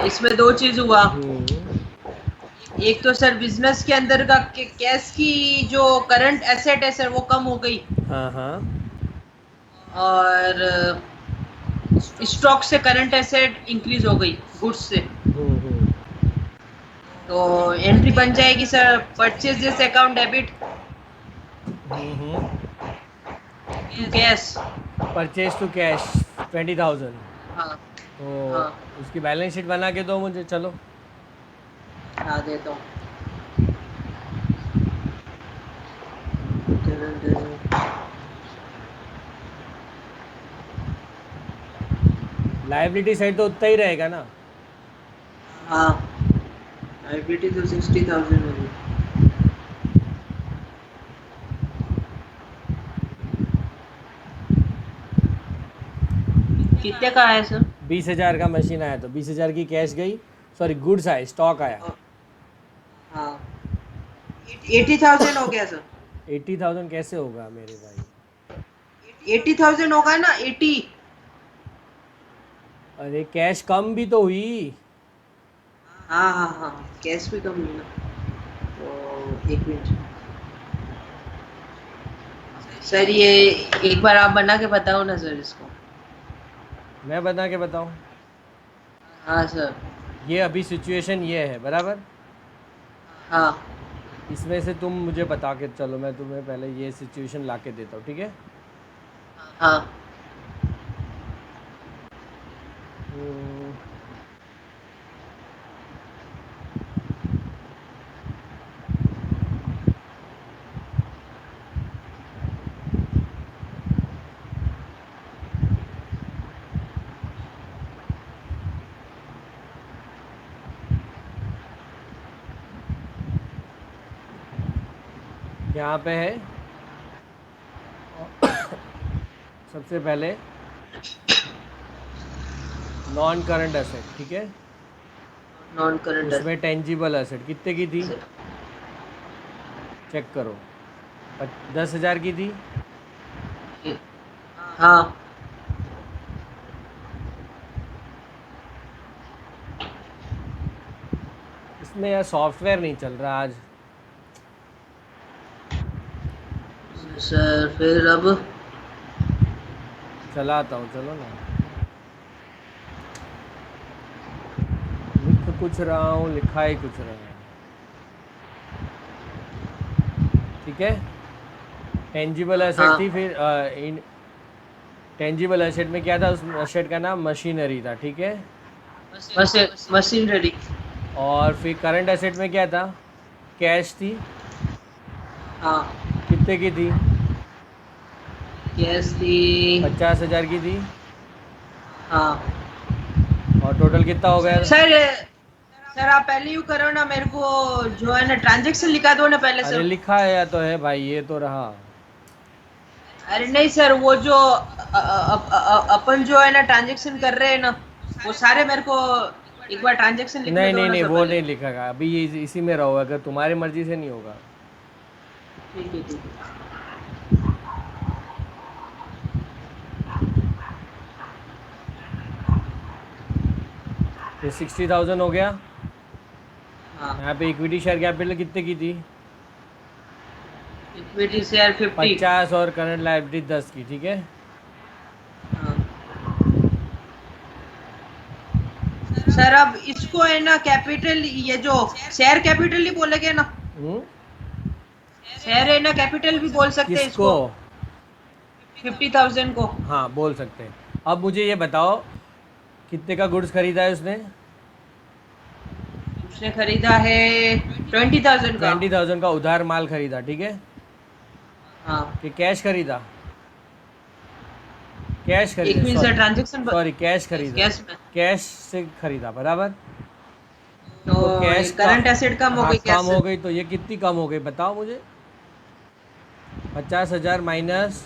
इसमें दो चीज हुआ। हम्म। एक तो सर बिजनेस के अंदर का कैश की जो करंट एसेट है सर वो कम हो गई। हाँ हाँ। और स्टॉक से करंट एसेट इंक्रीज हो गई, गुड्स से। हम्म। तो एंट्री बन जाएगी sir, purchase this account debit hmm. To cash. Purchase to cash 20,000। हाँ। तो हाँ। उसकी बैलेंस शीट बना के दो मुझे, चलो। हाँ देता हूँ। लाइबिलिटी साइड तो उतना ही रहेगा ना। हाँ, लाइबिलिटी तो 60,000 होगी। कितने का है सर? 20,000 का मशीन आया तो 20,000 की कैश गई, सॉरी गुड्स आए, स्टॉक आया। हाँ, 80,000 हो गया सर। 80,000 कैसे होगा मेरे भाई? 80,000 होगा ना, 80। अरे कैश कम भी तो हुई। हाँ हाँ हाँ, कैश भी कम मिला। तो एक मिनट सर, ये एक बार आप बना के बताओ ना सर इसको। मैं बता के बताऊं? हाँ सर। ये अभी सिचुएशन ये है, बराबर। हाँ इसमें से तुम मुझे बता के चलो, मैं तुम्हें पहले ये सिचुएशन ला के देता हूँ, ठीक है? हाँ। हम्म, यहाँ पे है सबसे पहले नॉन करंट एसेट, ठीक है? नॉन करंट उसमें टेंजिबल एसेट कितने की थी? एसेट। चेक करो। 10,000 की थी। हाँ इसमें यार सॉफ्टवेयर नहीं चल रहा आज। सर, फिर अब चलाता हूँ, चलो ना। लिख कुछ रहा हूँ, लिखा ही कुछ रहा हूँ, ठीक है? टेंजिबल एसेट हाँ, थी, फिर टेंजिबल एसेट में क्या था? उस एसेट का नाम मशीनरी था, ठीक है? मशीनरी। और फिर करंट एसेट में क्या था? कैश थी। हाँ, कितने की थी? कैश थी। 50,000 की थी। हाँ और टोटल कितना हो गया? सर। सर आप पहले यूँ करो ना, मेरे को जो है ना ट्रांजेक्शन लिखा दो ना पहले अरे सर। लिखा है या तो है भाई, ये तो रहा। अरे नहीं सर, वो जो अपन जो है ना ट्रांजेक्शन कर रहे हैं ना, वो सारे मेरे को एक बार ट्रांजेक्शन लिखने नहीं दो नहीं ना नहीं, सर वो पहले। नहीं लिखेगा अभी, ये इसी में रहो, अगर तुम्हारी मर्जी से नहीं होगा। ठीक है, ठीक है। ये 60,000 हो गया। हाँ यहाँ पे इक्विटी शेयर कैपिटल कितने की थी? Equity share 50। 50 और करंट लायबिलिटी 10 की, ठीक है। हाँ सर, अब इसको है ना कैपिटल, ये जो शेयर कैपिटल ही बोलेगे ना, हम्म, शेयर है ना कैपिटल भी बोल सकते हैं किसको? इसको, 50,000 को। हाँ बोल सकते हैं। अब मुझे ये बताओ कितने का गुड्स खरीदा है उसने? उसने खरीदा है 20,000 का। 20,000 का उधार माल खरीदा, ठीक है। हाँ, कि कैश खरीदा? कैश एक खरीदा, minute sir, sorry transaction sorry, cash खरीदा। कैश में। कैश से खरीदा, बराबर। तो तो कैश का, करंट एसेट कम हो हाँ गई कम कैश हो से। गई, तो ये कितनी कम हो गई बताओ मुझे? 50,000 माइनस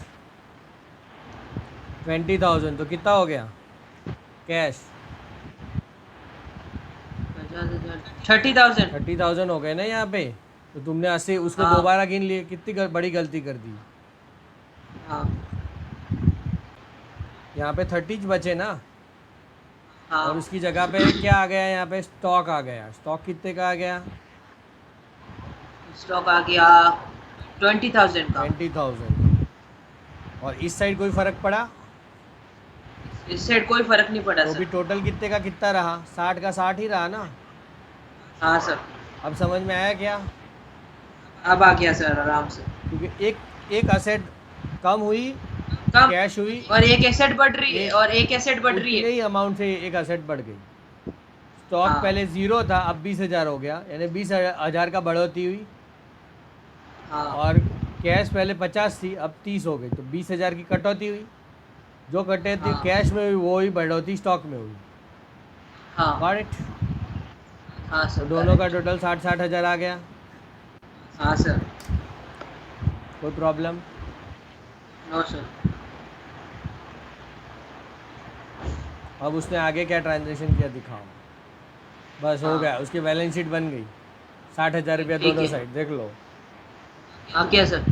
20,000 तो कितना हो गया कैश? 50,000, 30,000। 30,000 हो गए ना यहाँ पे। तो तुमने 80 उसको हाँ दोबारा गिन लिए, कितनी बड़ी गलती कर दी। हाँ यहाँ पे 30 बचे ना। और हाँ। उसकी जगह पे क्या आ गया, यहाँ पे स्टॉक आ गया। स्टॉक कितने का आ गया? स्टॉक आ गया 20,000 का। 20,000। और इस साइड कोई फ़र्क पड़ा? इस साइड कोई फर्क नहीं पड़ा तो सर। भी टोटल कितने का कितना रहा? 60 का 60 ही रहा ना। हाँ सर, अब समझ में आया क्या? अब आ गया सर आराम से। क्योंकि एक एक असेट कम हुई, कम, कैश हुई, और एक एसेट बढ़ रही है, एक और एक एसेट बढ़ रही उतने है। ही अमाउंट से एक असेट बढ़ गई। स्टॉक हाँ पहले ज़ीरो था, अब 20,000 हो गया, यानी 20,000 का बढ़ोतरी हुई। हाँ और कैश पहले 50 थी, अब 30 हो गई, तो 20,000 की कटौती हुई। जो कटौती हाँ कैश में हुई वो ही बढ़ोतरी स्टॉक में हुई। हाँ गॉट इट? हाँ तो सर, दोनों का करेक्ट। टोटल 60,000 आ गया। हाँ सर। कोई प्रॉब्लम? No sir. अब उसने आगे क्या ट्रांजेक्शन किया दिखाओ। बस हो गया, हाँ उसकी बैलेंस शीट बन गई। 60,000 रुपया ठीक दोनों है। साइड देख लो। हाँ क्या सर?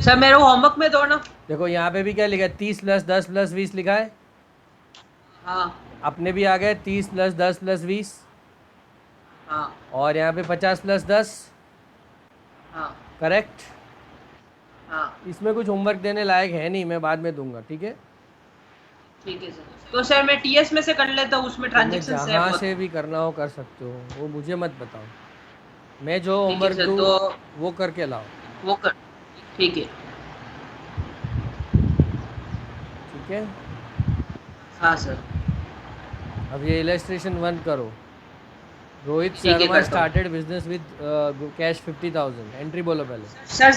सर मेरे को होमवर्क में दो ना। देखो यहाँ पे भी क्या लिखा है, 30 प्लस 10 प्लस 20 लिखा है। हाँ अपने भी आ गए 30 प्लस 10 प्लस 20। हाँ और यहाँ पे 50 प्लस 10। हाँ करेक्ट। हाँ। इसमें कुछ होमवर्क देने लायक है नहीं, मैं बाद में दूंगा, ठीक है। ठीक है सर, तो सर मैं टीएस में से कर लेता हूँ, उसमें तुम्हें ट्रांजेक्शन है जहाँ बहुत। से भी करना हो कर सकते हो, वो मुझे मत बताओ। मैं जो ठीक है होमवर्क सर, दूँ तो वो करके लाओ, वो कर, ठीक है। ठीक है। हाँ सर। अब ये इलस्ट्रेशन 1 करो। रोहित ठीक है, शर्मा करता हूँ। Started business with cash 50,000। Entry बोलो पहले। Sir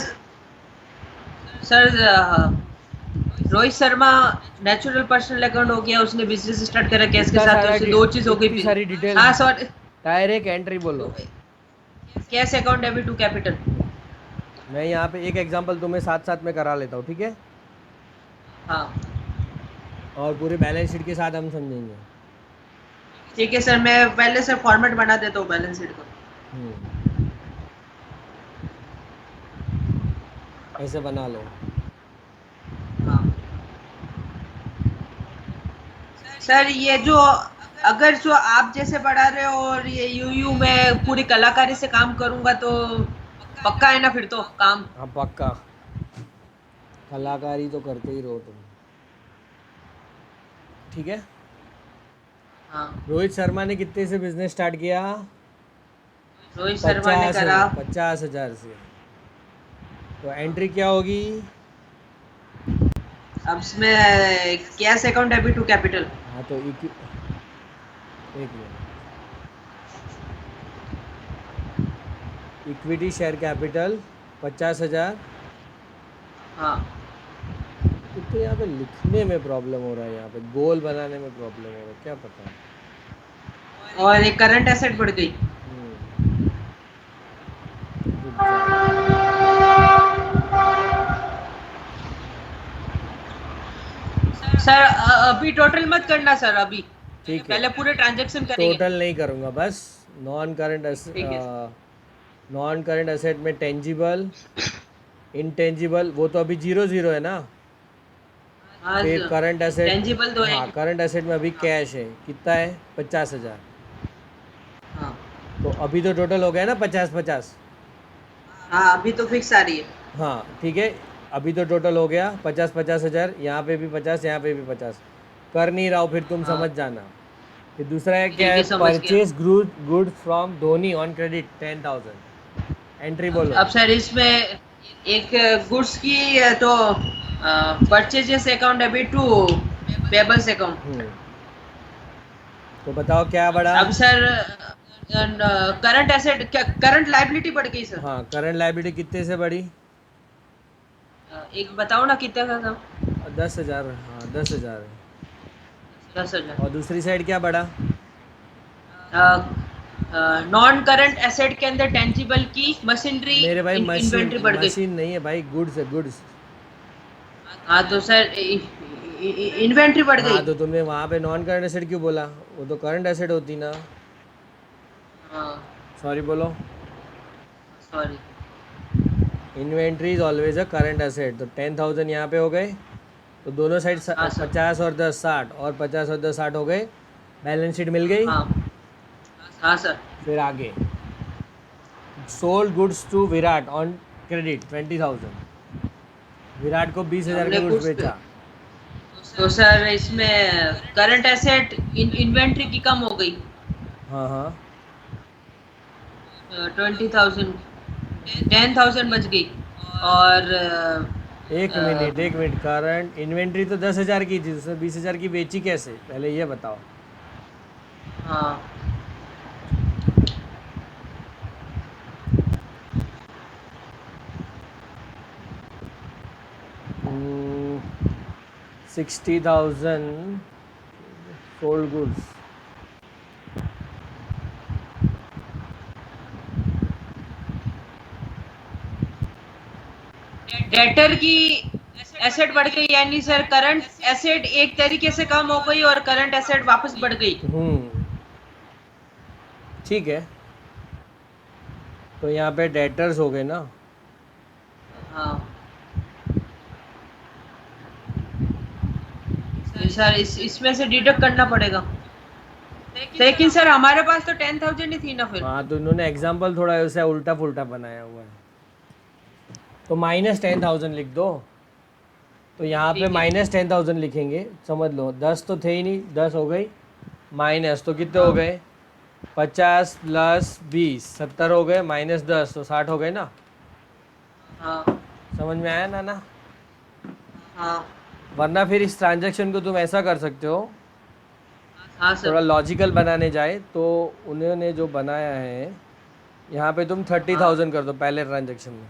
sir Rohit Sharma natural personal account हो गया, उसने बिजनेस स्टार्ट करा कैश के इतना साथ, तो सारा उससे दो चीज हो गई इतनी फिर। सारी डिटेल। हाँ सॉरी, डायरेक्ट एंट्री बोलो। Cash account debit to capital. मैं यहाँ पे एक एग्जांपल तुम्हें साथ साथ में करा लेता हूँ, ठीक है। हाँ और पूरे बैलेंस शीट के साथ हम समझेंगे। ठीक है सर, मैं पहले से फॉर्मेट बना देता हूँ बैलेंस शीट का। हम्म, ऐसे बना लो। हाँ सर, ये जो अगर जो आप जैसे पढ़ा रहे हो और ये यूयू में पूरी कलाकारी से काम करूंगा तो पक्का है ना फिर तो काम? हाँ पक्का। कलाकारी तो करते ही रहो तुम, ठीक है। हाँ, रोहित शर्मा ने कितने से बिजनेस स्टार्ट किया? रोहित शर्मा ने 50,000, करा। 50,000 से। तो एंट्री क्या होगी? अब इसमें cash account debit to capital. हाँ तो एक मिनट। Equity share capital 50,000। हाँ, तो यहाँ पे लिखने में प्रॉब्लम हो रहा है, यहाँ पे गोल बनाने में प्रॉब्लम हो रहा है, क्या पता। और एक करंट एसेट बढ़ गई। रुक जाओ। सर अभी टोटल मत करना सर, अभी ठीक है, पहले पूरे ट्रांजैक्शन करेंगे। टोटल नहीं करूँगा, बस नॉन करंट ठीक है। नॉन करंट एसेट में टेंजिबल, इंटेंजिबल, वो तो अभी 0 0 है ना। हाँ फिर करंट एसेट, टेंजिबल तो है। हाँ करंट एसेट में अभी कैश है, कितना है? 50,000। हाँ तो अभी तो टोटल हो गया ना 50 50। हाँ, अभी तो फिक्स आ रही है। हाँ ठीक है, अभी तो टोटल हो गया 50-50 हज़ार, यहाँ पे भी 50, यहाँ पे भी 50। कर नहीं रहा हूँ, फिर तुम हाँ समझ जाना। फिर दूसरा है क्या ठीक है, है, समझ गया। Purchase goods from Dhoni on credit 10,000। Entry बोलो। अब सर इसमें एक गुड्स की तो purchases account debit to payables account. Hmm, तो बताओ क्या बड़ा। अब sir current asset, current liability बढ़ गई सर। हाँ, करंट लाइबिलिटी कितने से बढ़ी? एक बताओ ना कितने का था। 10,000, हाँ 10,000। 10,000। और दूसरी साइड क्या बढ़ा? नॉन करंट एसेट के अंदर टेंजिबल की मशीनरी मेरे भाई मशीन, इन्वेंट्री बढ़ गई। मशीन नहीं है भाई, गुड्स है, गुड्स। हाँ तो सर इन्वेंट्री बढ़ हाँ गई। तो तुमने वहाँ पे नॉन करंट एसेट क्यों बोला? वो तो करंट एसेट होती ना। हाँ सॉरी बोलो। Sorry. Inventory is always a current asset. तो 10,000 यहाँ पे हो गए, तो दोनों साइड हाँ सर। 50 और 10 60, और 50 और 10 60 हो गए। बैलेंस शीट मिल गई। हाँ हाँ सर। फिर आगे, sold goods to Virat on credit 20,000। Virat को 20,000 हमने के गुड्स कुछ बेचा। तो सर इसमें करंट एसेट इन्वेंट्री की कम हो गई। हाँ हाँ। 20,000, 10,000 बच गई। और एक मिनट एक मिनट, करंट इन्वेंट्री तो 10,000 की थी, उसने 20,000 की बेची कैसे, पहले ये बताओ। हाँ 60,000 सोल्ड गुड्स। डेटर की एसेट बढ़ गई, यानी सर करंट एसेट एक तरीके से कम हो गई और करंट एसेट वापस बढ़ गई। ठीक है, तो यहाँ पे डेटर्स हो गए ना। हाँ सर इसमें से डिडक्ट करना पड़ेगा। लेकिन सर हमारे पास तो 10,000 ही थी ना फिर। हाँ तो इन्होंने एग्जाम्पल थोड़ा ऐसा उल्टा पुल्टा बनाया हुआ है, तो -10,000 लिख दो। तो यहाँ पे ठीक है। -10,000 लिखेंगे, समझ लो 10 तो थे ही नहीं, 10 हो गई माइनस, तो कितने हो हाँ गए? 50 + 20 70 हो गए, -10 तो 60 हो गए ना। हाँ समझ में आया ना ना? हाँ वरना फिर इस ट्रांजैक्शन को तुम ऐसा कर सकते हो, हाँ थोड़ा सर। लॉजिकल बनाने जाए तो। उन्होंने जो बनाया है, यहाँ पे तुम हाँ 30,000 कर दो पहले ट्रांजैक्शन में।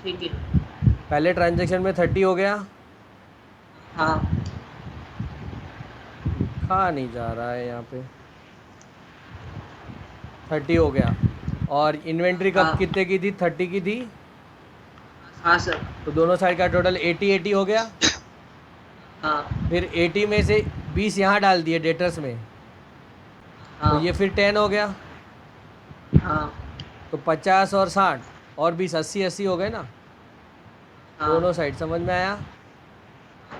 ठीक है। पहले ट्रांजैक्शन में 30 हो गया। हाँ लिखा नहीं जा रहा है यहाँ पे। 30 हो गया, और इन्वेंट्री कब हाँ कितने की थी? 30 की थी। हाँ सर। तो दोनों साइड का टोटल 80 हो गया। हाँ फिर 80 में से 20 यहाँ डाल दिए डेटर्स में, तो हाँ ये फिर 10 हो गया। हाँ तो 50 और 60 और 20, 80 हो गए ना हाँ दोनों साइड। समझ में आया?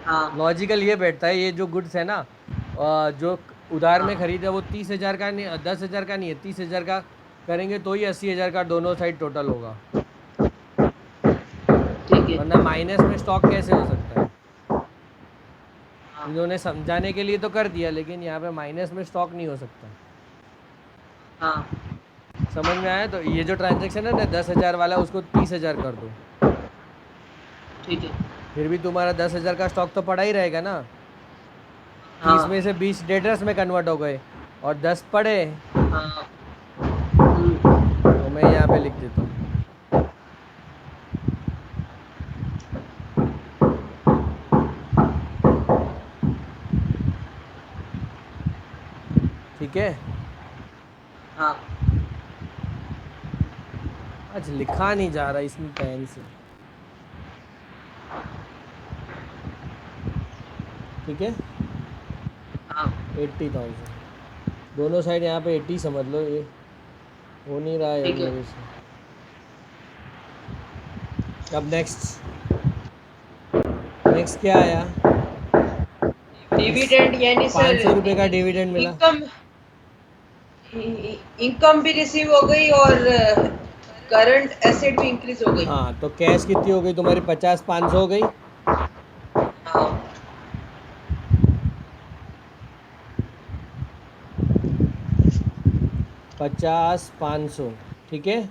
हाँ लॉजिकल ये बैठता है, ये जो गुड्स है ना, जो उधार में हाँ खरीदा वो 30,000 का नहीं, 10,000 का नहीं है, 30,000 का करेंगे तो ही 80,000 का दोनों साइड टोटल होगा। ठीक है। वरना माइनस में स्टॉक कैसे हो सकता है? हाँ इन्होंने समझाने के लिए तो कर दिया, लेकिन यहाँ पे माइनस में स्टॉक नहीं हो सकता। हाँ समझ में आया? तो ये जो ट्रांजैक्शन है ना 10,000 वाला, उसको 30,000 कर दो। ठीक है। फिर भी तुम्हारा 10,000 का स्टॉक तो पड़ा ही रहेगा ना। 30 में हाँ से 20 डेटर्स में कन्वर्ट हो गए और 10 पड़े, हाँ हम्म, तो मैं यहाँ पे लिख देता हूँ। ठीक है, हाँ आज लिखा नहीं जा रहा इसमें पेन से। ठीक है, हाँ 80,000 दोनों साइड, यहाँ पे 80 समझ लो। ये हो नहीं रहा है ठीक है। मेरे से। अब नेक्स्ट क्या आया? डिविडेंड यानी सर 500 रुपये का डिविडेंड मिला। इनकम, इनकम भी रिसीव हो गई और करंट एसेट भी इंक्रीज हो गई। हाँ, तो कैश कितनी हो गई तुम्हारी? 50 500 हो गई। हाँ 50 500, ठीक है।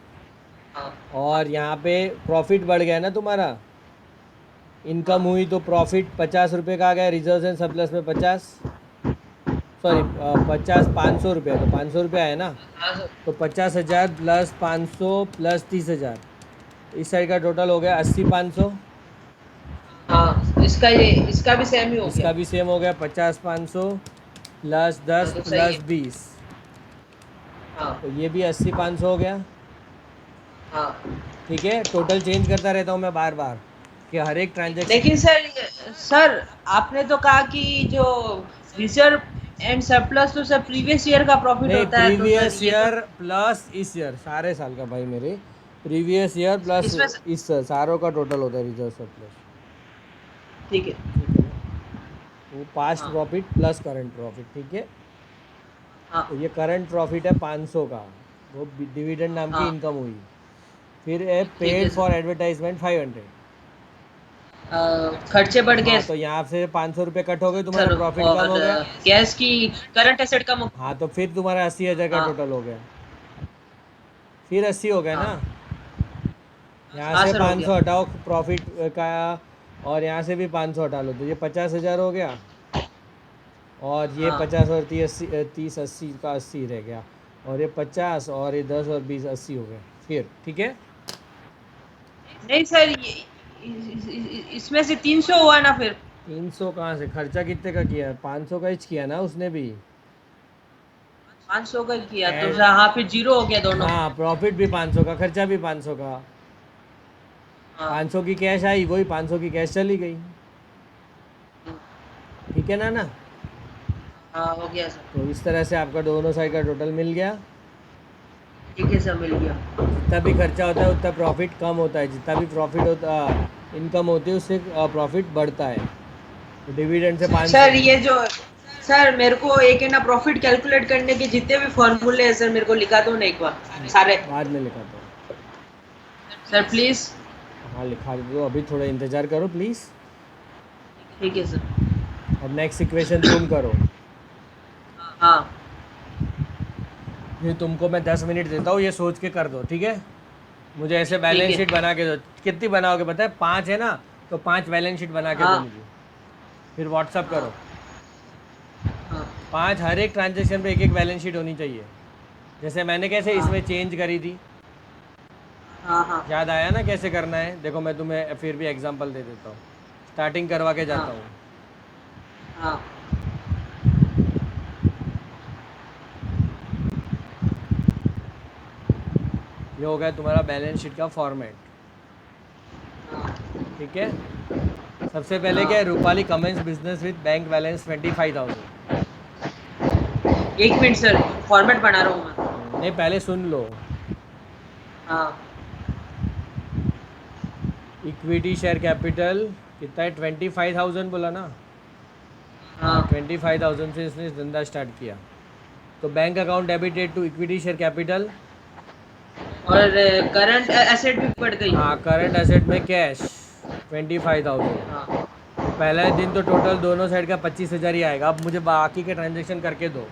हाँ और यहाँ पे प्रॉफिट बढ़ गया ना तुम्हारा, इनकम हाँ हुई तो प्रॉफिट 50 रुपये का आ गया, रिजर्व एंड सरप्लस में 50, सॉरी 50 500 रुपये, तो 500 रुपये आया ना। हाँ सर। तो 50,000 प्लस 500 प्लस 30,000, इस साइड का टोटल हो गया 80 500। हाँ इसका भी सेम ही हो गया। इसका भी सेम हो गया 50 500 प्लस हाँ 10 तो सही प्लस है। 20, हाँ तो ये भी 80 500 हो गया। हाँ ठीक है, टोटल चेंज करता रहता हूँ मैं बार बार कि हर एक ट्रांजेक्शन। लेकिन सर आपने तो कहा कि जो रिजर्व एंड सरप्लस तो सर प्रीवियस ईयर का प्रॉफिट नहीं, होता है, तो सर प्रीवियस ये तो ईयर प्लस इस ईयर, सारे साल का भाई मेरे, प्रीवियस ईयर प्लस इसमें इस सारों का टोटल होता है रिजर्व सरप्लस। ठीक है। ठीक है ना, वो पास्ट हाँ प्रॉफिट प्लस करंट प्रॉफिट, ठीक है। हाँ तो ये करंट प्रॉफिट है 500 का, वो डिविडेंड नाम की हाँ इनकम हुई। फिर है ठीक है पेड सर। For advertisement 500। खर्चे बढ़ गए हाँ, तो यहाँ से 500 रुपये कट हो गए, तुम्हारा सर, प्रॉफिट कम और हो गया। गैस की करंट एसेट कम हो। हाँ, तो फिर तुम्हारा 80,000 का हाँ टोटल हो गया। फिर 80 हो गया हाँ ना। यहाँ हाँ से सर हो गया। 500 हटाओ प्रॉफिट का, और यहाँ से भी 500 हटा लो, तो ये 50,000 हो गया। और ये हाँ 50 और 30 80 का 80 रह गया, और ये 50 और ये 10 और 20 80 हो गया। फिर ठीक है। नहीं सर, ये इसमें से 300 हुआ ना फिर। 300 कहाँ से? खर्चा कितने का किया है? 500 का ही किया ना उसने भी। 500 का किया तो एंड सर, हाँ फिर जीरो हो गया दोनों। हाँ, प्रॉफिट भी 500 का, खर्चा भी 500 का। हाँ 500 की कैश आई, वही 500 की कैश चली गई। ठीक है ना। हाँ हो गया सर। तो इस तरह से आपका दोनों साइड का टोटल मिल गया। ठीक है सर, मिल गया। जितना भी खर्चा होता है उतना प्रॉफिट कम होता है, जितना भी प्रॉफिट होता इनकम होती है उससे प्रॉफिट बढ़ता है। तो डिविडेंड से 500। सर ये जो सर मेरे को एक है ना प्रॉफिट कैलकुलेट करने के जितने भी फॉर्मूले हैं सर, मेरे को लिखा दो ना एक बार सारे। बाद में लिखाता हूँ। Sir please. हाँ, लिखा दो, अभी थोड़ा इंतज़ार करो प्लीज़। ठीक है सर। अब नेक्स्ट इक्वेशन तुम करो। हाँ ये तुमको मैं 10 मिनट देता हूँ, ये सोच के कर दो, ठीक है। मुझे ऐसे ठीक बैलेंस है। शीट बना के दो। कितनी बनाओगे पता है? 5 है ना, तो 5 बैलेंस शीट बना के दो हाँ मुझे, फिर व्हाट्सअप हाँ करो। हाँ 5, हर एक ट्रांजेक्शन पे एक एक बैलेंस शीट होनी चाहिए। जैसे मैंने कैसे हाँ इसमें चेंज करी थी, हाँ हाँ याद आया ना कैसे करना है? देखो मैं तुम्हें फिर भी एग्जांपल दे देता हूँ, स्टार्टिंग करवा के हाँ जाता हूँ। हाँ ये हो गया तुम्हारा बैलेंस शीट का फॉर्मेट, हाँ ठीक है। सबसे पहले क्या है? हाँ। Rupali commence business with bank balance 25,000। एक मिनट सर, फॉर्मेट बना रहा हूँ मैं। नहीं, पहले सुन लो। हाँ इक्विटी शेयर कैपिटल कितना है? 25,000 बोला ना। हाँ, हाँ 25,000 से इसने धंधा स्टार्ट किया। तो bank account debited to equity share capital. और करंट एसेट भी बढ़ गई। हाँ, करंट एसेट में कैश 25,000। हाँ तो पहले दिन तो टोटल दोनों साइड का 25,000 ही आएगा। अब मुझे बाकी के ट्रांजेक्शन करके दो।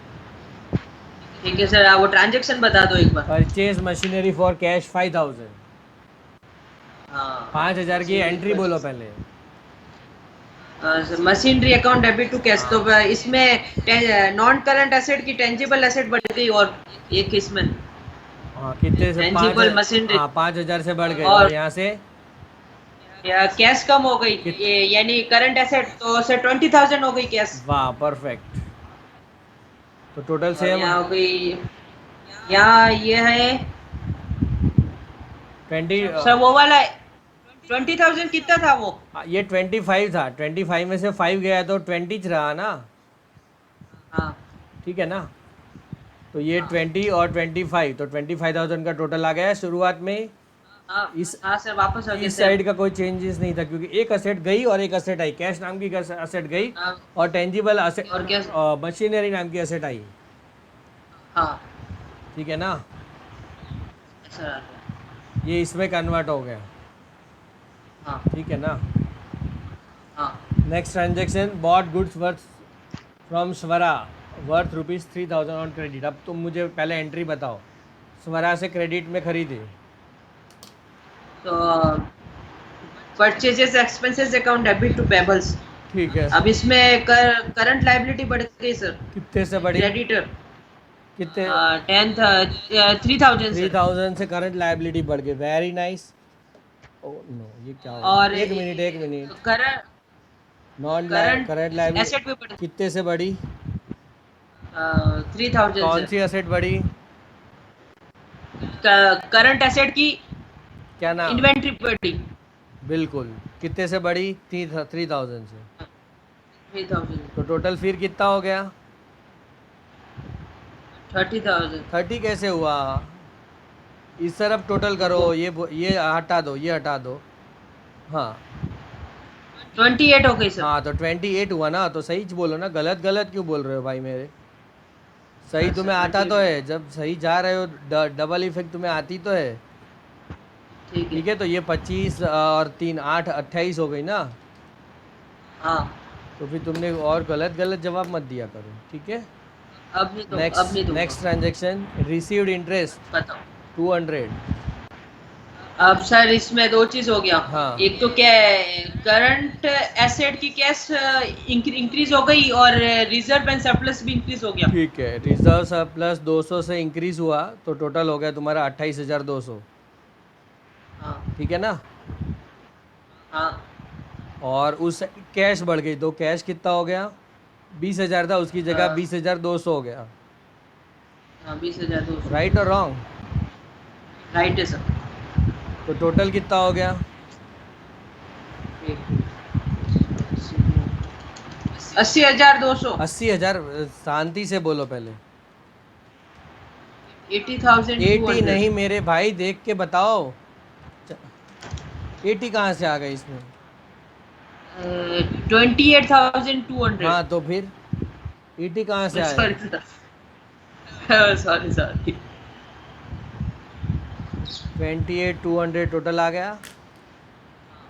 ठीक है सर, आप वो ट्रांजेक्शन बता दो एक बार। Purchase machinery for cash 5,000। हाँ 5,000 की एंट्री बोलो पहले। Machinery account debit to cash, तो हाँ इसमें नॉन करंट एसेट की टेंजिबल एसेट बढ़ गई, और एक इसमें हाँ, कितने से? Tangible machinery. हाँ, 5,000 से बढ़ गए, और और यहाँ से कैश कम हो गई, कित ये यानी करंट एसेट तो सर 20,000 हो गई कैश। वाह, परफेक्ट। तो टोटल और सेम यहाँ हो गई, यहाँ ये है 20। सर वो वाला 20,000 कितना था वो? ये 25 था, 25 में से 5 गया तो 20 रहा ना। हाँ ठीक है ना। तो ये हाँ 20 और 25, तो 25,000 का टोटल आ गया शुरुआत में। हाँ इस हाँ सर, वापस हो गया इस सर। साइड का कोई चेंजेस नहीं था, क्योंकि एक असेट गई और एक असेट आई। कैश नाम की असेट गई, हाँ, और टेंजिबल असेट और क्या? मशीनरी नाम की असेट आई। हाँ ठीक है ना। सर ये इसमें कन्वर्ट हो गया, हाँ ठीक है ना। हाँ next transaction, bought goods worth from Swara worth ₹3000 on credit. अब तुम मुझे पहले एंट्री बताओ, स्वरा से क्रेडिट में खरीदे, तो purchases expenses account debit to payables. ठीक है। अब इसमें करंट लाइबिलिटी बढ़ गई सर। कितने से बढ़ी? क्रेडिटर कितने? 3000 सर। 3000 से करंट लाइबिलिटी बढ़ गई, वेरी नाइस। ओ नो, ये क्या हो और गया? एक मिनट एक minute. Current non current current asset भी लाइबिलिटी बढ़ कितने से बढ़ी? 3000 कौन सर। सी असेट बढ़ी? करंट एसेट की क्या नाम? इन्वेंट्री बढ़ी बिल्कुल। कितने से बढ़ी? 3000 से। 3000। तो टोटल फिर कितना हो गया? 30,000। 30 कैसे हुआ? इस तरफ टोटल करो, ये हटा दो, ये हटा दो। हाँ 28 हो गई सर। हाँ, तो 28 हुआ ना, तो सही बोलो ना, गलत गलत क्यों बोल रहे हो भाई मेरे? सही सर तुम्हें आता 28 तो है, जब सही जा रहे हो डबल इफेक्ट तुम्हें आती तो है। ठीक ठीक है। है, तो ये 25 और 3 8 28 हो गई ना। हाँ तो फिर तुमने और गलत गलत जवाब मत दिया करो, ठीक है। अब नहीं दूंगा। नेक्स्ट ट्रांजेक्शन, रिसीव्ड इंटरेस्ट बताओ। 200। अब सर इसमें दो चीज हो गया। हाँ एक तो क्या है, करंट एसेट की कैश इंक्रीज हो गई और रिजर्व एंड सरप्लस भी इंक्रीज हो गया। ठीक है, रिजर्व सरप्लस 200 से इंक्रीज हुआ, तो टोटल हो गया तुम्हारा 28,200, हाँ ठीक है ना। हाँ और उस कैश बढ़ गई, तो कैश कितना हो गया? 20,000 था, उसकी जगह 20,200 हो गया। हाँ 20,200। राइट और रॉन्ग? राइट है सर। तो टोटल कितना हो गया? 80,200। 80,000। शांति से बोलो पहले। 80 80,200। नहीं मेरे भाई, देख के बताओ। 80 कहाँ से आ गई इसमें? 28,200। हाँ तो फिर 80 कहाँ से आया? Sorry sir, sorry sorry. 28,200 total आ गया,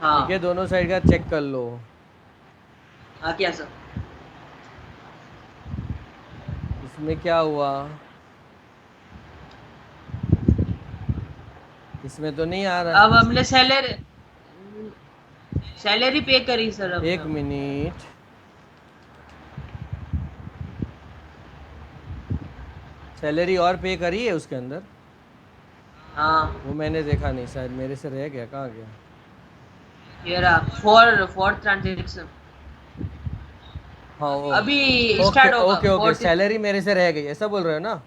हाँ ठीक है। दोनों साइड का चेक कर लो। हाँ क्या सर? इसमें क्या हुआ? इसमें तो नहीं आ रहा। अब हमने सैलरी पे करी सर। अब एक मिनट, सैलरी और पे करी है उसके अंदर? हाँ वो मैंने देखा नहीं, शायद मेरे से रह गया, कहाँ गया? ये रहा फोर्थ ट्रांजेक्शन। हाँ वो, अभी ओके स्टार्ट होगा ओके ओके, फोर्थ। सैलरी मेरे से रह गई, ऐसा बोल रहे हो ना?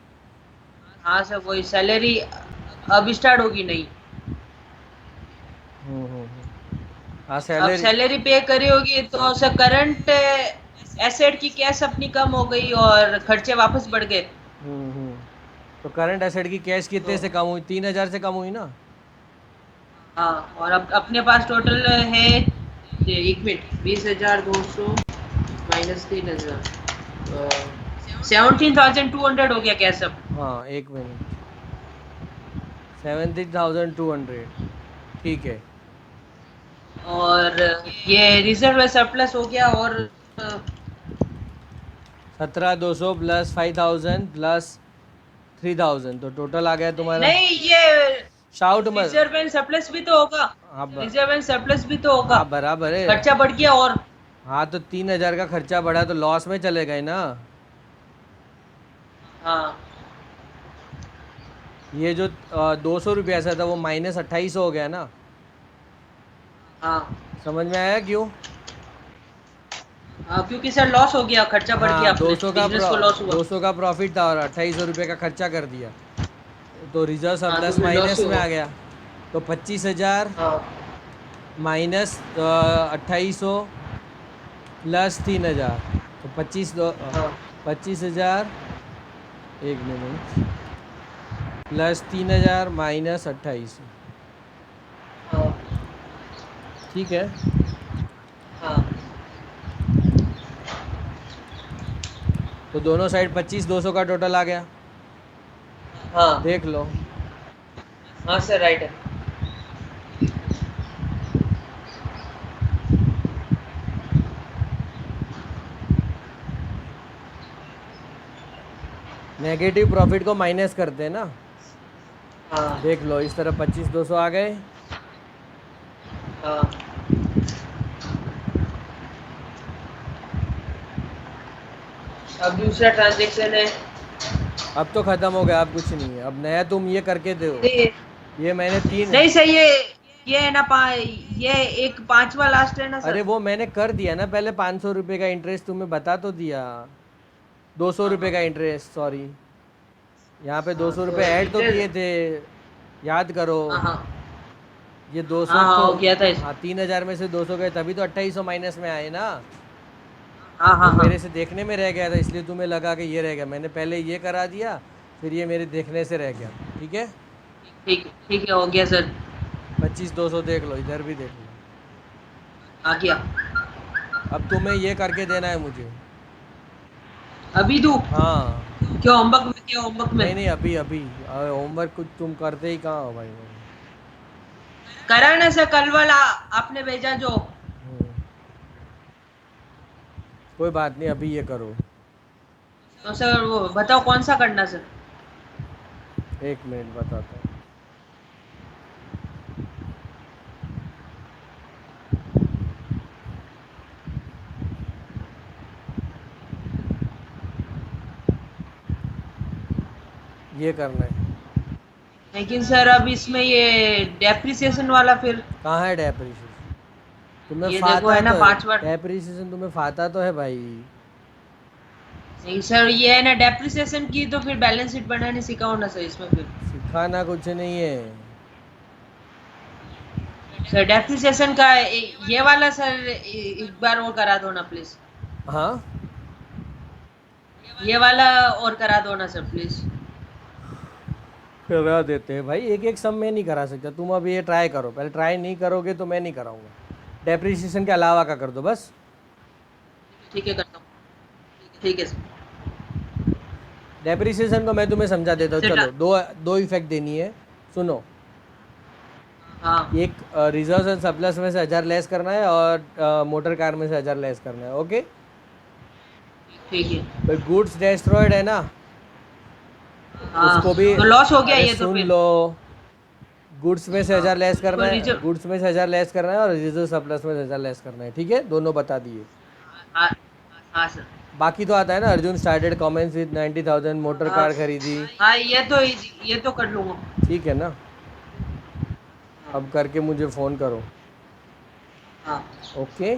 हाँ सर वही सैलरी अब स्टार्ट होगी नहीं। हाँ अब सैलरी। सैलरी पे करी होगी तो सर करंट एसेट की कैश अपनी कम हो गई और खर्चे वापस बढ़ गए। हम्म। तो करंट एसेट की कैश कितने तो से कम हुई? 3,000 से कम हुई ना। हाँ, और अब अपने पास टोटल है, ये 1 मिनट, 20,200 माइनस 3,000, 17,200 हो गया कैश अब। हाँ एक मिनट, 17,200, ठीक है। और ये रिजर्व सरप्लस हो गया और 17,200 प्लस 5,000 प्लस 3,000, तो टोटल आ गया तुम्हारा। नहीं, ये शाउट मत। रिजर्व एंड सरप्लस भी तो होगा। हाँ रिजर्व एंड सरप्लस भी तो होगा। हाँ बराबर है। खर्चा बढ़ गया और हाँ तो 3,000 का खर्चा बढ़ा तो लॉस में चले गए ना। हाँ ये जो 200 रुपया ऐसा था, वो -2800 हो गया ना। हाँ समझ में आया क्यों? हाँ, क्योंकि सर लॉस हो गया, खर्चा बढ़ गया, हाँ, अपने बिजनेस को लॉस हुआ। 200 का प्रॉफिट था और 2800 रुपये का खर्चा कर दिया, तो रिजर्व हाँ सरप्लस तो फिर लॉस माइनस में हुआ। आ गया। तो 25,000 हाँ माइनस 2800 प्लस 3,000, तो 25,000, एक मिनट, प्लस 3,000 माइनस 2800, हाँ ठीक है। हाँ तो दोनों साइड 25,200 का टोटल आ गया, हाँ देख लो। हाँ सर राइट है। नेगेटिव प्रॉफिट को माइनस करते हैं ना। हाँ देख लो इस तरफ 25,200 आ गए। हाँ। अब दूसरा ट्रांजेक्शन है। अब तो ख़त्म हो गया, अब कुछ नहीं है, अब नया तुम ये करके दो। नहीं ये मैंने 3। नहीं सर, ये है ना ये एक पांचवा लास्ट है ना अरे सर। वो मैंने कर दिया ना पहले, 500 रुपये का इंटरेस्ट तुम्हें बता तो दिया। 200 रुपये हाँ का इंटरेस्ट, सॉरी। यहाँ पे दो हाँ, सौ तो रुपये ऐड तो किए इंटरेस्ट। थे, याद करो। हाँ हाँ ये 200 हाँ हाँ, तो, हो गया था इस। हाँ 3,000 में से 200 गए, तभी तो 2800 माइनस में आए ना। हाँ वो हाँ हाँ। मेरे से देखने में रह गया था, इसलिए तुम्हें लगा कि ये रह गया, मैंने पहले ये करा दिया, फिर ये मेरे देखने से रह गया। ठीक है, ठीक है, हो गया सर। 25,200 देख लो, इधर भी देख लो। आ गया। अब तुम्हें ये करके देना है मुझे। अभी दूँ? हाँ। क्या होमवर्क में, क्या होमवर्क में? नहीं नहीं, अभी अभी होमवर्क कुछ तुम करते ही कहाँ हो भाई। करा ना सर, कल वाला आपने भेजा जो। हम्म, कोई बात नहीं, अभी ये करो। तो सर वो बताओ कौन सा करना सर? 1 मिनट बताता हूँ। ये करना है। लेकिन सर अब इसमें ये डेप्रिसिएशन वाला फिर। कहाँ है डेप्रिसिएशन? तुम्हें ये देखो फाता है ना तो है, पांचवा। डेप्रिसिएशन तुम्हें फाता तो है भाई। नहीं सर, ये है ना डेप्रिसिएशन की, तो फिर बैलेंस शीट बनाने सिखाओ ना सर इसमें फिर। सिखाना कुछ नहीं है। सर डेप्रिसिएशन का ये वाला सर एक बार और करा दो ना प्लीज। हाँ, ये वाला और करा दो ना सर प्लीज। करा देते हैं भाई, एक एक सम में नहीं करा सकता। तुम अब ये ट्राई करो, पहले ट्राई नहीं करोगे तो मैं नहीं कराऊंगा। डेप्रिसिएशन के अलावा का कर दो बस। ठीक है, करता हूँ। ठीक है सर। डेप्रिसिएशन को मैं तुम्हें समझा देता हूँ, सर चलो। दो दो इफेक्ट देनी है, सुनो। हाँ एक रिजर्व एंड सरप्लस में से 1,000 लेस करना है, और मोटर कार में से 1,000 लेस करना है। ओके, ठीक है। भाई गुड्स डेस्ट्रॉयड है ना, हाँ उसको भी। तो लॉस हो गया अरे ये तो सुन फिर। लो, गुड्स में से 1,000 लेस करना तो है, गुड्स में से 1,000 लेस करना है, और रिजर्व सरप्लस में से 1,000 लेस करना है। ठीक है, दोनों बता दिए। हाँ हाँ सर। बाकी तो आता है ना, Arjun started comments with 90,000, motor हाँ कार खरीदी। हाँ, ये तो कर लूंगा। ठीक है ना, अब करके मुझे फ़ोन करो। हाँ ओके।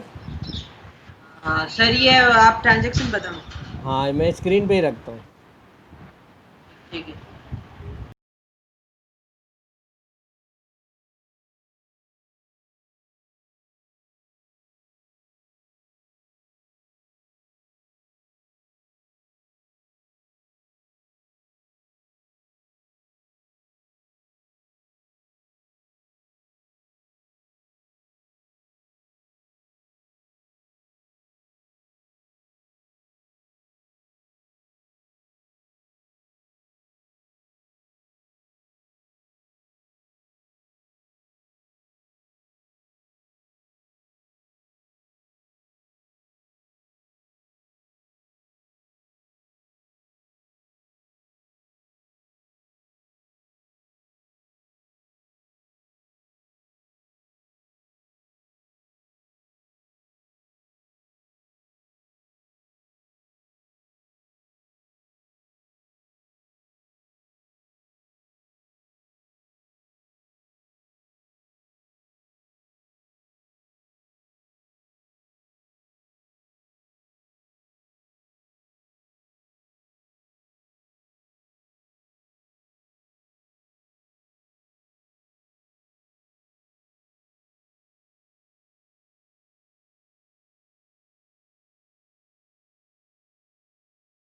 हाँ सर, ये आप ट्रांजेक्शन बताओ। हाँ, मैं स्क्रीन पे ही रखता हूँ। ठीक है।